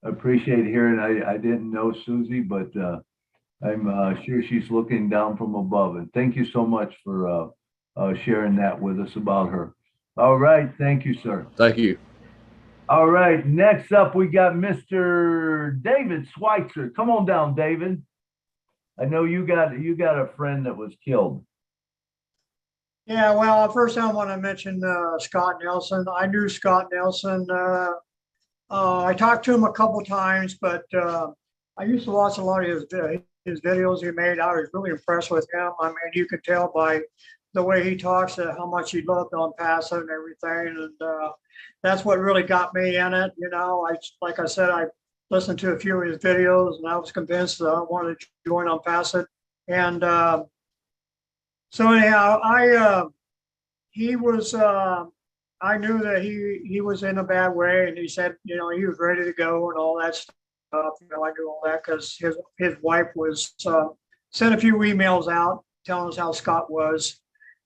Appreciate hearing. I didn't know Susie, but I'm sure she's looking down from above. And thank you so much for sharing that with us about her. All right, thank you, sir. Thank you. All right, next up we got Mr. David Schweitzer. Come on down, David. I know you got a friend that was killed. Yeah, well, first I want to mention Scott Nelson. I knew Scott Nelson. I talked to him a couple times, but I used to watch a lot of his videos he made. I was really impressed with him. I mean, you could tell by the way he talks how much he loved on Paso and everything, and that's what really got me in it. You know, like I said, I listened to a few of his videos, and I was convinced that I wanted to join on Paso, and so anyhow, I knew that he was in a bad way, and he said, you know, he was ready to go and all that stuff. You know, I knew all that because his wife was sent a few emails out telling us how Scott was.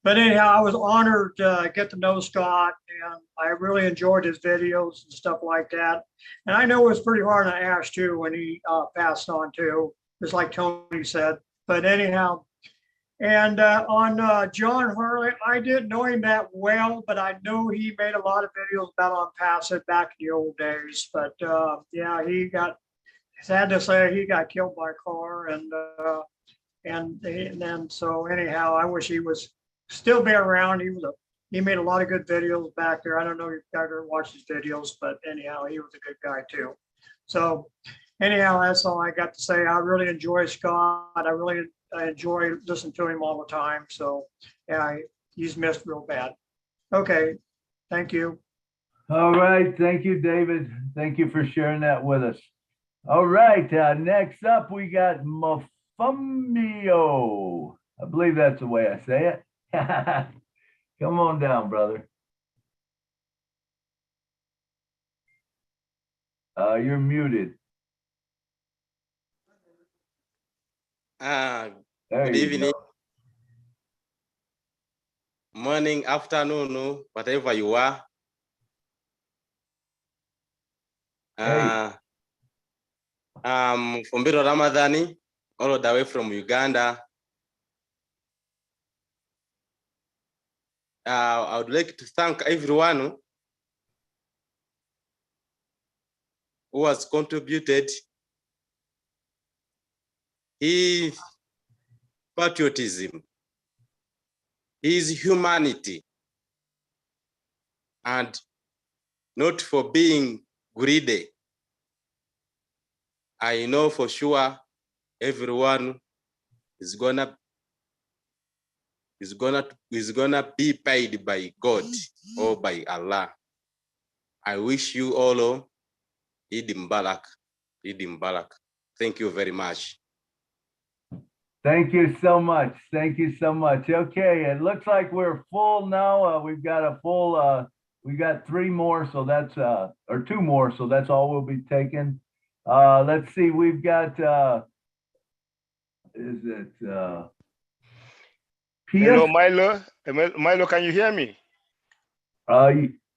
But anyhow, I was honored to get to know Scott, and I really enjoyed his videos and stuff like that. And I know it was pretty hard on Ash too when he passed on too, just like Tony said. But anyhow. And on John Hurley, I didn't know him that well, but I know he made a lot of videos about on Paso back in the old days. But yeah, sad to say, he got killed by a car, and then so anyhow, I wish he was still be around. He made a lot of good videos back there. I don't know if you ever watched his videos, but anyhow, he was a good guy too. So anyhow, that's all I got to say. I really enjoy Scott. I enjoy listening to him all the time. So yeah, he's missed real bad. Okay, thank you. All right, thank you, David. Thank you for sharing that with us. All right, next up we got Mufumio. I believe that's the way I say it. Come on down, brother. You're muted. Good evening, morning, afternoon, whatever you are. I'm from Biro Ramadhani, all the way from Uganda. I would like to thank everyone who has contributed his patriotism, his humanity, and not for being greedy. I know for sure everyone is gonna be paid by God or by Allah. I wish you all Eid Mubarak. Eid Mubarak. Thank you very much. Thank you so much. Thank you so much. Okay, it looks like we're full now. We've got a full, we got 3 more, so that's, or 2 more, so that's all we'll be taking. Let's see, we've got, is it, Hello, Milo. Milo, can you hear me?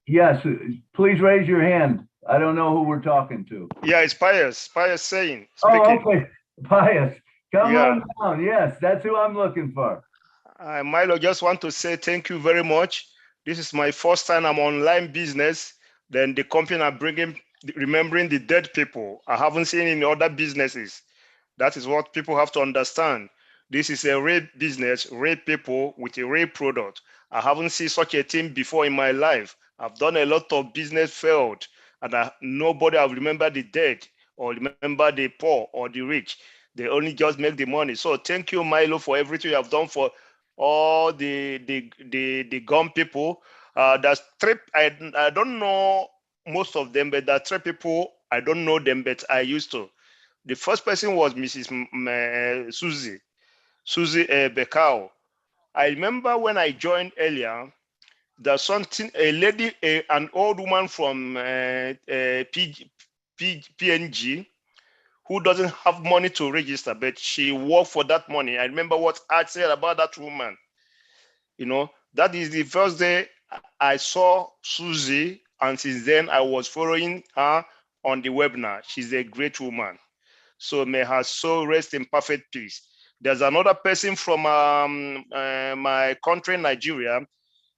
Yes, please raise your hand. I don't know who we're talking to. Yeah, it's Pius. Pius speaking. Oh, okay, Pius. Come on down. Yes, that's who I'm looking for. Milo, just want to say thank you very much. This is my first time I'm online business. Then the company I'm bringing, remembering the dead people. I haven't seen in other businesses. That is what people have to understand. This is a real business, real people with a real product. I haven't seen such a thing before in my life. I've done a lot of business failed, and nobody have remembered the dead or remember the poor or the rich. They only just make the money. So thank you, Milo, for everything you have done for all the gun people. There's 3, I don't know most of them, but there are 3 people, I don't know them, but I used to. The first person was Mrs. Susie Becao. I remember when I joined earlier, there's something, a lady, an old woman from PNG, who doesn't have money to register, but she worked for that money. I remember what I said about that woman. You know, that is the first day I saw Susie, and since then I was following her on the webinar. She's a great woman. So may her soul rest in perfect peace. There's another person from my country, Nigeria.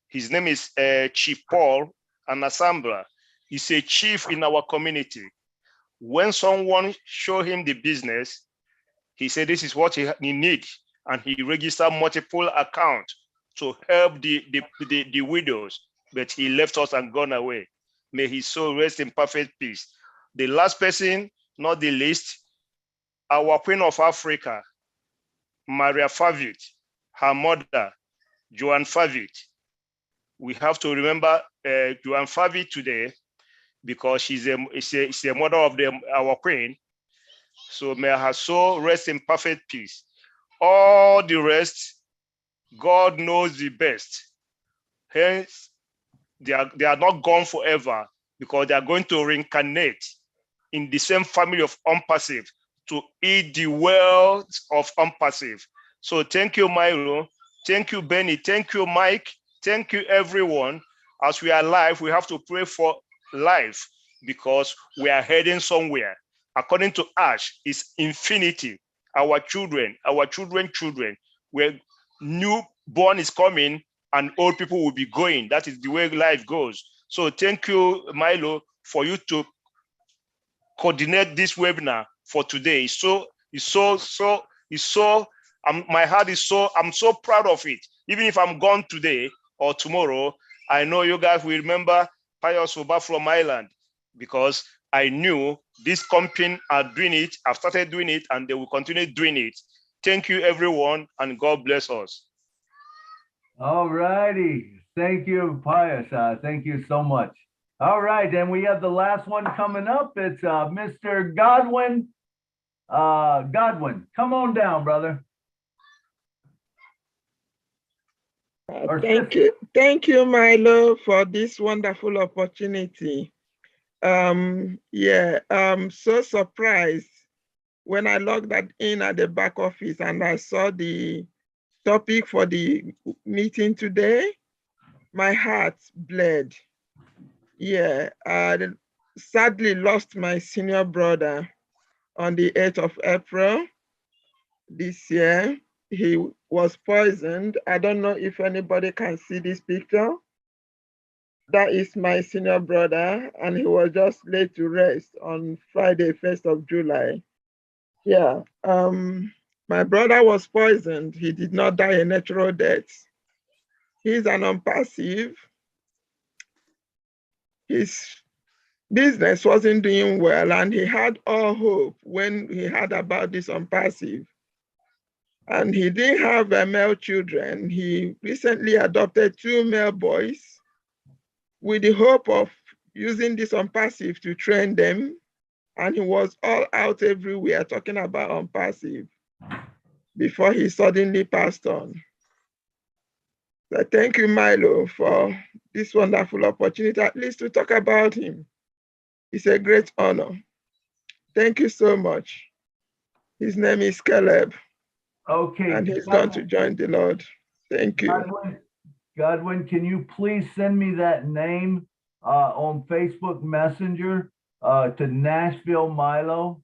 His name is Chief Paul Anasambra. He's a chief in our community. When someone show him the business, he said this is what he needs, and he registered multiple accounts to help the widows, but he left us and gone away. May his soul rest in perfect peace. The last person, not the least, our Queen of Africa, Maria Favit, her mother, Joan Favit. We have to remember Joan Favit today because she's a mother of our Queen. So may her soul rest in perfect peace. All the rest, God knows the best. Hence, they are not gone forever because they are going to reincarnate in the same family of Unpassive to eat the wealth of Unpassive. So thank you, Milo. Thank you, Benny. Thank you, Mike. Thank you, everyone. As we are live, we have to pray for life because we are heading somewhere. According to Ash, it's infinity. Our children, where newborn is coming and old people will be going. That is the way life goes. So thank you, Milo, for you to coordinate this webinar for today. My heart is I'm so proud of it. Even if I'm gone today or tomorrow, I know you guys will remember Pius Oba from Ireland because I knew this company are doing it. I've started doing it and they will continue doing it. Thank you, everyone, and God bless us. All righty. Thank you, Pius. Thank you so much. All right, and we have the last one coming up. It's Mr. Godwin. Godwin, come on down, brother. Thank you, Milo, for this wonderful opportunity. I'm so surprised when I logged in at the back office and I saw the topic for the meeting today. My heart bled. I sadly lost my senior brother on the 8th of April this year. He was poisoned. I don't know if anybody can see this picture. That is my senior brother, and he was just laid to rest on Friday, 1st of July. My brother was poisoned. He did not die a natural death. He's an Unpassive. His business wasn't doing well, and he had all hope when he heard about this Unpassive. And he didn't have male children. He recently adopted 2 male boys with the hope of using this Unpassive to train them. And he was all out everywhere talking about Unpassive before he suddenly passed on. So thank you, Milo, for this wonderful opportunity, at least to talk about him. It's a great honor. Thank you so much. His name is Caleb. Okay. And he's going to join the Lord. Thank you. Godwin, can you please send me that name on Facebook Messenger to Nashville Milo?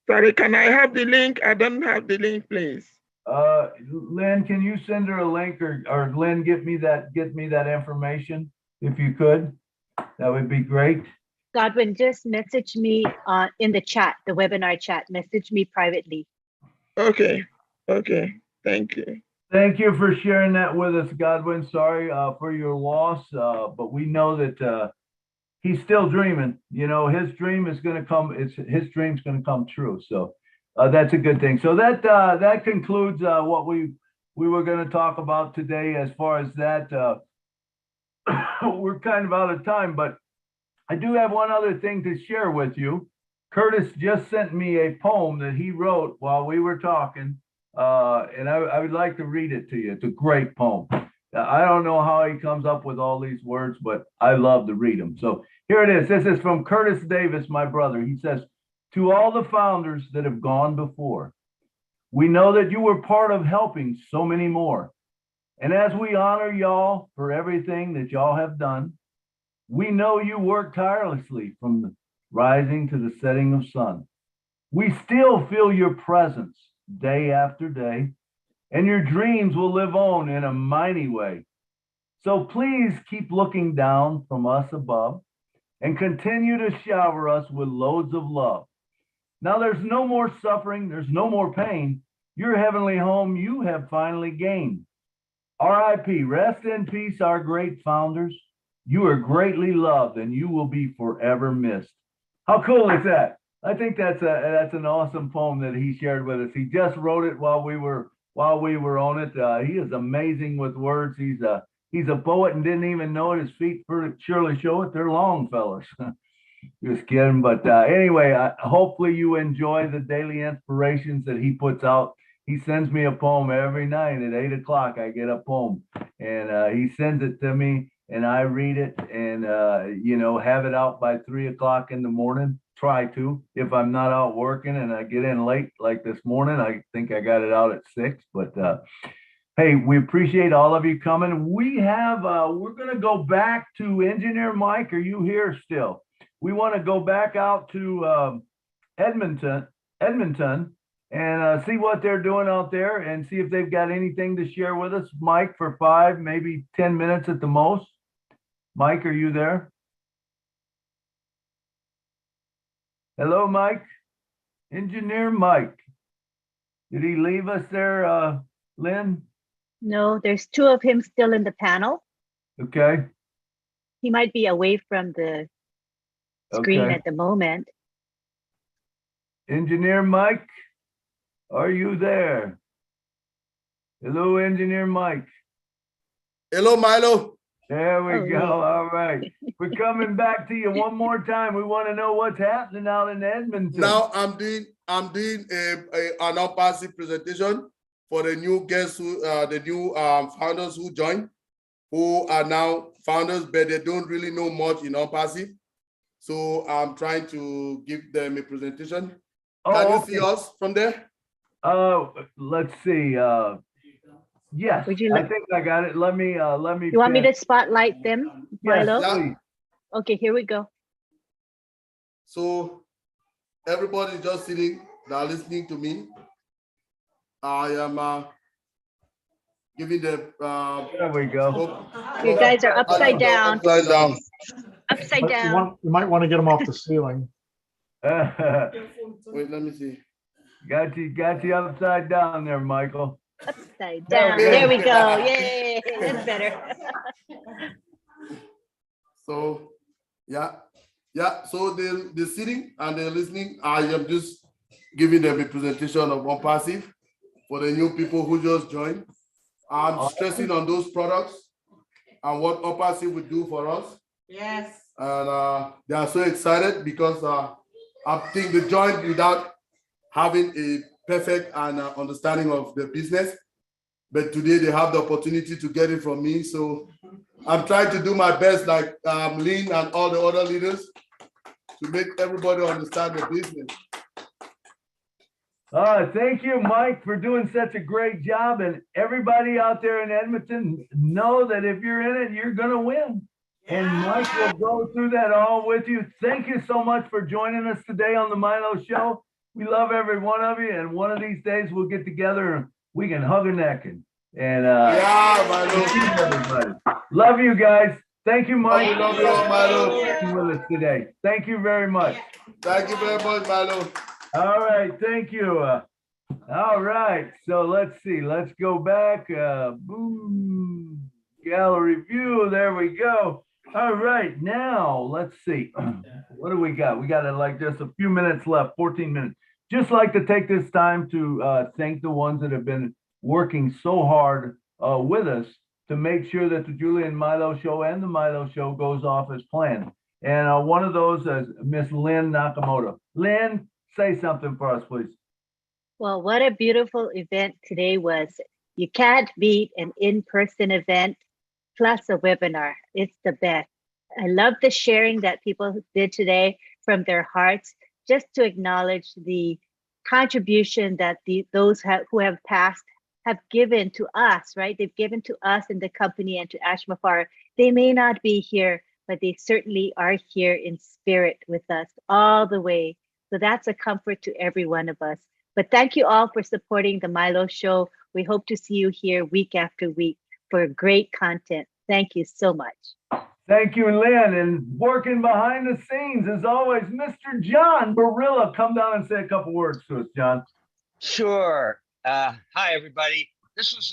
Sorry, can I have the link? I don't have the link, please. Lynn, can you send her a link or Lynn, get me that information if you could? That would be great. Godwin, just message me in the chat, the webinar chat. Message me privately. Okay. Thank you. Thank you for sharing that with us, Godwin. Sorry for your loss, but we know that he's still dreaming. You know, his dream is going to come. His dream's going to come true. So that's a good thing. So that concludes what we were going to talk about today. As far as that, we're kind of out of time, but I do have one other thing to share with you. Curtis just sent me a poem that he wrote while we were talking, and I would like to read it to you. It's a great poem. I don't know how he comes up with all these words, but I love to read them. So here it is. This is from Curtis Davis, my brother. He says, to all the founders that have gone before. We know that you were part of helping so many more. And as we honor y'all for everything that y'all have done, we know you work tirelessly from the rising to the setting of sun. We still feel your presence day after day, and your dreams will live on in a mighty way. So please keep looking down from us above and continue to shower us with loads of love. Now there's no more suffering, there's no more pain. Your heavenly home you have finally gained. R.I.P. Rest in peace, our great founders. You are greatly loved and you will be forever missed. How cool is that? I think that's an awesome poem that he shared with us. He just wrote it while we were on it. He is amazing with words. He's a poet and didn't even know it. His feet surely show it. They're long, fellas. Just kidding. But anyway, hopefully you enjoy the daily inspirations that he puts out. He sends me a poem every night at 8 o'clock. I get a poem and he sends it to me and I read it and, have it out by 3 o'clock in the morning. Try to. If I'm not out working and I get in late, like this morning, I think I got it out at 6. But hey, we appreciate all of you coming. We're going to go back to Engineer Mike. Are you here still? We want to go back out to Edmonton and see what they're doing out there and see if they've got anything to share with us. Mike, for 5, maybe 10 minutes at the most. Mike, are you there? Hello, Mike. Engineer Mike. Did he leave us there, Lynn? No, there's 2 of him still in the panel. Okay. He might be away from the screen at the moment. Engineer Mike, are you there? Hello, Engineer Mike. Hello, Milo. There we go. All right. We're coming back to you one more time. We want to know what's happening out in Edmonton. Now I'm doing an unpassive presentation for the new guests the new founders who joined, who are now founders, but they don't really know much in unpassive. So I'm trying to give them a presentation. Can you see us from there? Let's see. Yes, I think I got it. Let me. You want me to spotlight them, Milo? Yes, okay, here we go. So everybody just sitting, now listening to me. I am giving them. There we go. You guys are upside down. Upside down. Upside down. You might want to get them off the ceiling. Wait, let me see. Got you upside down there, Michael. Upside down. There we go. Yay, that's better. So, yeah. So they're sitting and they're listening. I am just giving them a presentation of unpassive for the new people who just joined. I'm stressing on those products and what unpassive would do for us. Yes. And they are so excited because I think they joined without having a perfect and understanding of the business, but today they have the opportunity to get it from me. So I'm trying to do my best, like Lynn and all the other leaders, to make everybody understand the business. Thank you, Mike, for doing such a great job. And everybody out there in Edmonton, know that if you're in it, you're going to win. And Mike will go through that all with you. Thank you so much for joining us today on the Milo Show. We love every one of you, and one of these days we'll get together and we can hug a neck and everybody. Love you guys. Thank you, Mike. We love you all, Milo. With us today. Thank you very much. Thank you very much, Milo. All right, thank you. All right, so let's see. Let's go back. Boom. Gallery view. There we go. All right, now let's see. What do we got? We got like just a few minutes left, 14 minutes. Just like to take this time to thank the ones that have been working so hard with us to make sure that the Julian Milo Show and the Milo Show goes off as planned. And one of those is Miss Lynn Nakamoto. Lynn, say something for us, please. Well, what a beautiful event today was. You can't beat an in-person event plus a webinar. It's the best. I love the sharing that people did today from their hearts, just to acknowledge the contribution that those who have passed have given to us, right? They've given to us in the company and to Ash Mufareh. They may not be here, but they certainly are here in spirit with us all the way. So that's a comfort to every one of us. But thank you all for supporting the Milo Show. We hope to see you here week after week for great content. Thank you so much. Thank you, Lynn. And working behind the scenes, as always, Mr. John Barilla. Come down and say a couple words to us, John. Sure. Hi, everybody. This was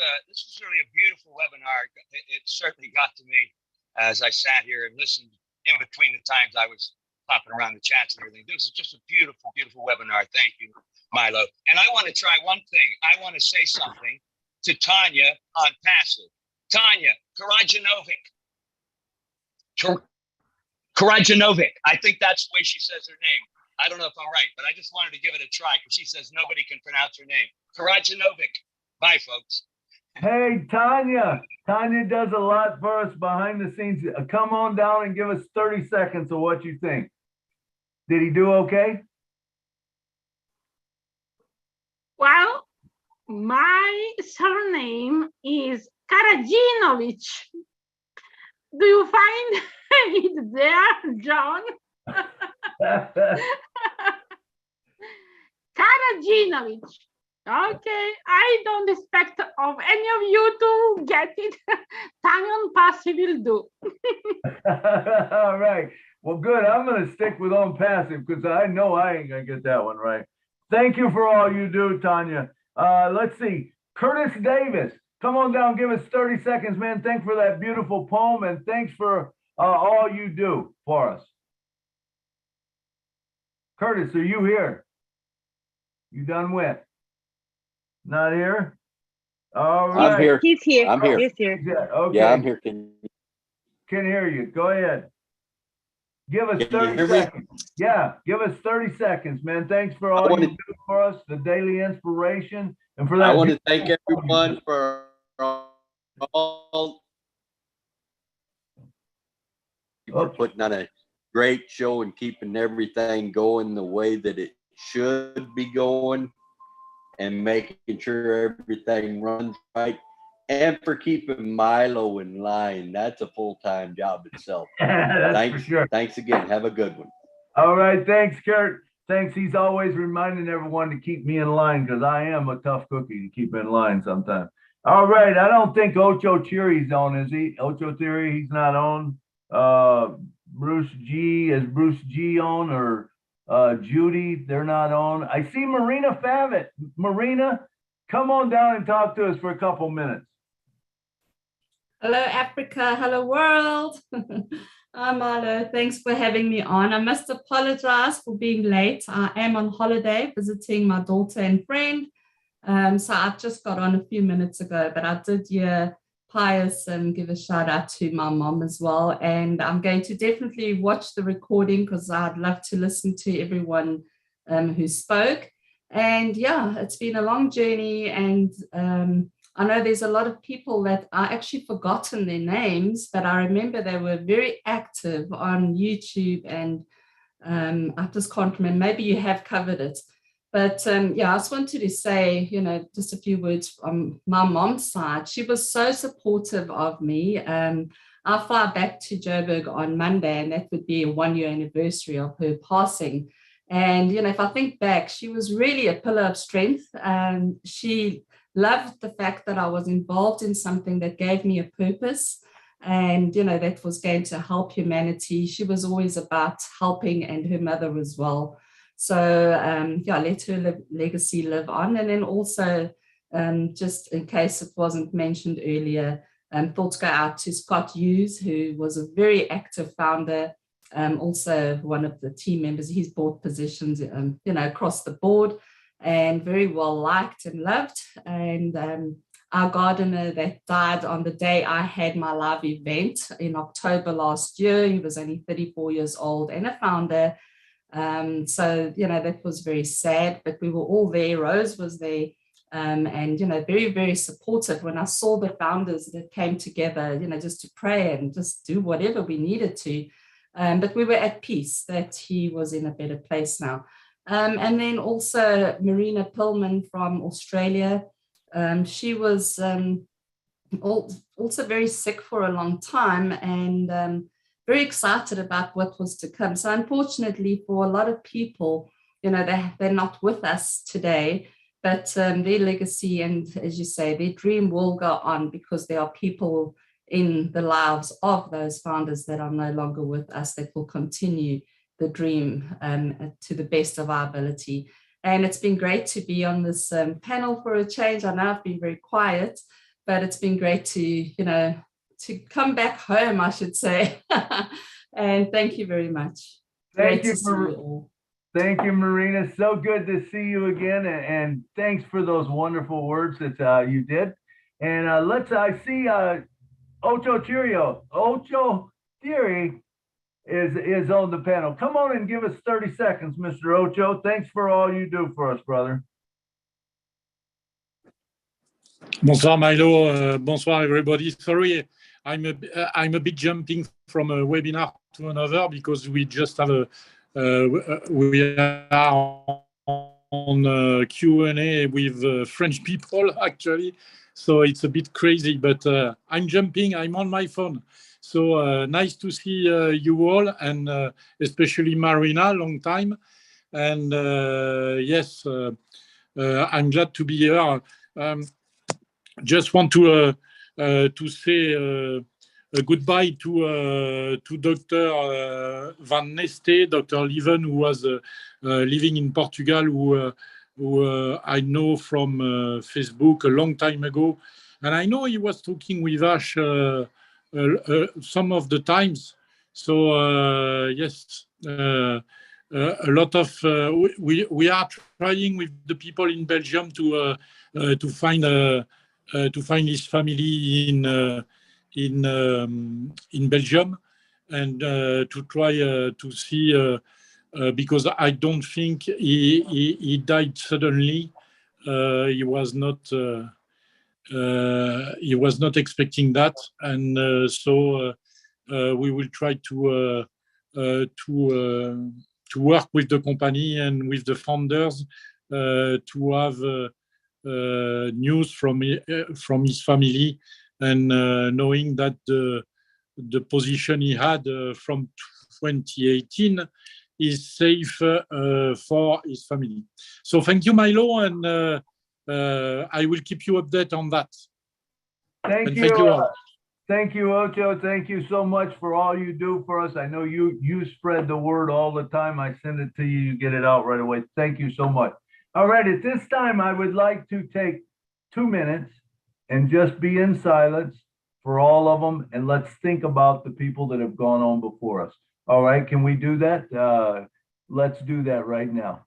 really a beautiful webinar. It certainly got to me as I sat here and listened in between the times I was popping around the chats and everything. This is just a beautiful, beautiful webinar. Thank you, Milo. And I want to try one thing. I want to say something to Tanya on passive. Tanya Karajanovic. I think that's the way she says her name. I don't know if I'm right, but I just wanted to give it a try because she says nobody can pronounce her name. Karajanovic. Bye, folks. Hey, Tanya. Tanya does a lot for us behind the scenes. Come on down and give us 30 seconds of what you think. Did he do okay? Well, my surname is Karajinovic. Do you find it there, John? Karajinovic. Okay, I don't expect of any of you to get it. Tanya on passive will do. All right. Well, good. I'm going to stick with on passive because I know I ain't going to get that one right. Thank you for all you do, Tanya. Let's see. Curtis Davis, come on down. Give us 30 seconds, man. Thanks for that beautiful poem and thanks for all you do for us. Curtis, are you here? You done with? Not here? All right. I'm here. He's here. I'm here. He's here. Okay. Yeah, I'm here. Can hear you. Go ahead. Give us you 30 hear me? seconds. Yeah, give us 30 seconds, man. Thanks for all you do for us, the daily inspiration, and for that. I want to thank everyone for all for putting on a great show and keeping everything going the way that it should be going and making sure everything runs right and for keeping Milo in line. That's a full-time job itself. That's for sure. Thanks again. Have a good one. All right. Thanks, Kurt. Thanks. He's always reminding everyone to keep me in line because I am a tough cookie to keep in line sometimes. All right. I don't think Ocho Thierry's on, is he? Ocho Thierry, he's not on. Bruce G, is Bruce G on, or Judy, they're not on. I see Marina Favit. Marina, come on down and talk to us for a couple minutes. Hello, Africa. Hello, world. Hi, Milo. Thanks for having me on. I must apologize for being late. I am on holiday visiting my daughter and friend. So I just got on a few minutes ago, but I did hear Pius and give a shout out to my mom as well. And I'm going to definitely watch the recording because I'd love to listen to everyone who spoke. And yeah, it's been a long journey. And I know there's a lot of people that I actually forgotten their names, but I remember they were very active on YouTube and I just can't remember. Maybe you have covered it. But yeah, I just wanted to say, just a few words from my mom's side. She was so supportive of me. I fly back to Joburg on Monday, and that would be a 1-year anniversary of her passing. And, if I think back, she was really a pillar of strength. She loved the fact that I was involved in something that gave me a purpose and, that was going to help humanity. She was always about helping, and her mother as well. So, yeah, let her legacy live on. And then also, just in case it wasn't mentioned earlier, thoughts go out to Scott Hughes, who was a very active founder, also one of the team members. He's bought positions, across the board and very well liked and loved. And our gardener that died on the day I had my live event in October last year, he was only 34 years old and a founder. So, that was very sad, but we were all there. Rose was there and, very, very supportive when I saw the founders that came together, just to pray and just do whatever we needed to. But we were at peace that he was in a better place now. And then also Marina Pillman from Australia. She was also very sick for a long time and very excited about what was to come. So unfortunately for a lot of people, you know, they're not with us today, but their legacy and, as you say, their dream will go on because there are people in the lives of those founders that are no longer with us that will continue the dream to the best of our ability. And it's been great to be on this panel for a change. I know I've been very quiet, but it's been great to, you know, to come back home, I should say. And thank you very much. Thank Great you to see you all. Thank you, Marina. So good to see you again. And thanks for those wonderful words that you did. And I see Ocho Cheerio. Ocho Theory is on the panel. Come on and give us 30 seconds, Mr. Ocho. Thanks for all you do for us, brother. Bonsoir, Milo. Bonsoir, everybody. Sorry, I'm a bit jumping from a webinar to another because we just have we are on Q&A with French people, actually. So it's a bit crazy, but I'm jumping. I'm on my phone. So nice to see you all, and especially Marina, long time. And yes, I'm glad to be here. Just want to say a goodbye to Dr. Van Neste, Dr. Leven, who was living in Portugal, who I know from Facebook a long time ago. And I know he was talking with Ash some of the times. So yes, a lot of we are trying with the people in Belgium to find his family in Belgium, and to try to see because I don't think he died suddenly. He was not expecting that, and so we will try to work with the company and with the founders to have news from his family, and knowing that the position he had from 2018 is safe for his family. So thank you, Milo, and I will keep you updated on that. Thank you all. Thank you, Ocho. Thank you so much for all you do for us. I know you spread the word all the time. I send it to you, you get it out right away. Thank you so much. All right, at this time, I would like to take 2 minutes and just be in silence for all of them, and let's think about the people that have gone on before us. All right, can we do that? Let's do that right now.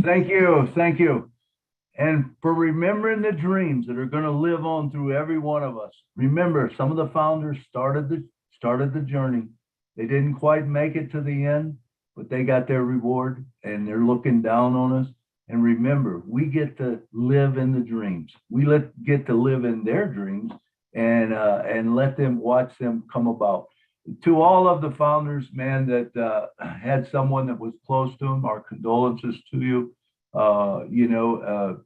Thank you. Thank you. And for remembering the dreams that are going to live on through every one of us. Remember, some of the founders started the journey. They didn't quite make it to the end, but they got their reward and they're looking down on us. And remember, we get to live in the dreams. We get to live in their dreams and let them watch them come about. To all of the founders, man, that had someone that was close to them, our condolences to you. We're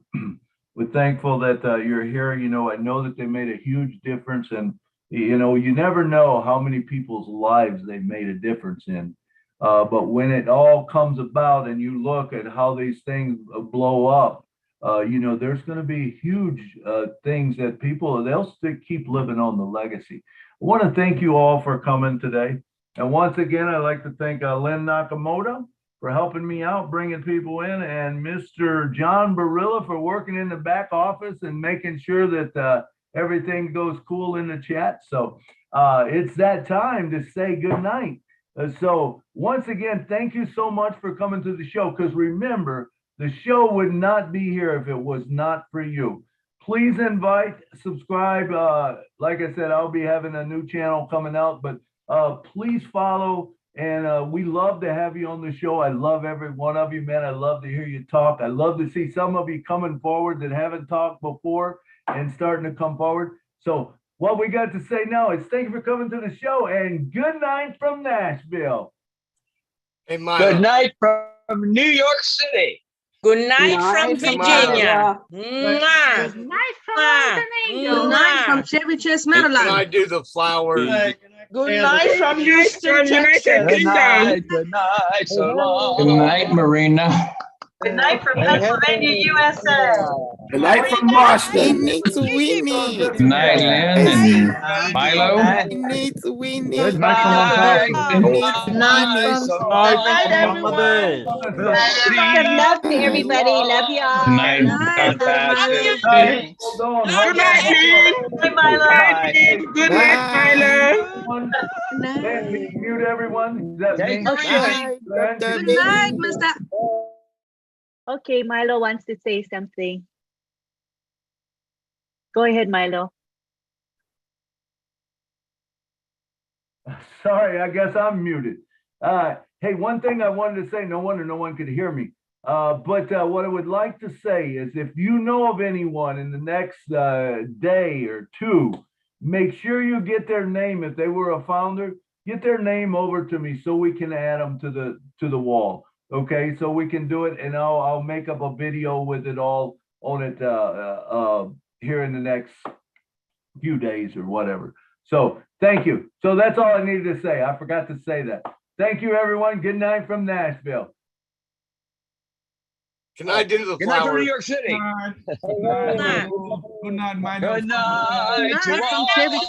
thankful that you're here. I know that they made a huge difference, and you never know how many people's lives they made a difference in. But when it all comes about and you look at how these things blow up, there's going to be huge things that they'll still keep living on the legacy. I want to thank you all for coming today. And once again, I'd like to thank Lynn Nakamoto for helping me out, bringing people in, and Mr. John Barilla for working in the back office and making sure that everything goes cool in the chat. So it's that time to say good night. So once again, thank you so much for coming to the show, because remember, the show would not be here if it was not for you. Please invite, subscribe. Like I said, I'll be having a new channel coming out, but please follow. And we love to have you on the show. I love every one of you, man. I love to hear you talk. I love to see some of you coming forward that haven't talked before and starting to come forward. So what we got to say now is thank you for coming to the show, and good night from Nashville. Hey, Milo. Good night from New York City. Good night from Virginia. Good night from Montenegro. Good night from Chevy Chase, Maryland. Can I do the flowers? Good night from Houston, Texas. Good night. Good night. So long. Good night, Marina. Good night from Pennsylvania, USA. Good night from Boston. Good night, Lynn and Milo. Good night from Good night, everyone. Good love to everybody. Love y'all. Good night, Good night, Lynn. Milo. Good night, Milo. Can you mute everyone? Is that me? Good night, Mr. Okay, Milo wants to say something. Go ahead, Milo. Sorry, I guess I'm muted. Hey, one thing I wanted to say, no wonder no one could hear me. But what I would like to say is, if you know of anyone in the next day or two, make sure you get their name. If they were a founder, get their name over to me so we can add them to the wall. Okay, so we can do it, and I'll make up a video with it all on it here in the next few days or whatever. So thank you. So that's all I needed to say. I forgot to say that. Thank you, everyone. Good night from Nashville. Can I do the Good night flowers? from New York City. Good night. Good night to all.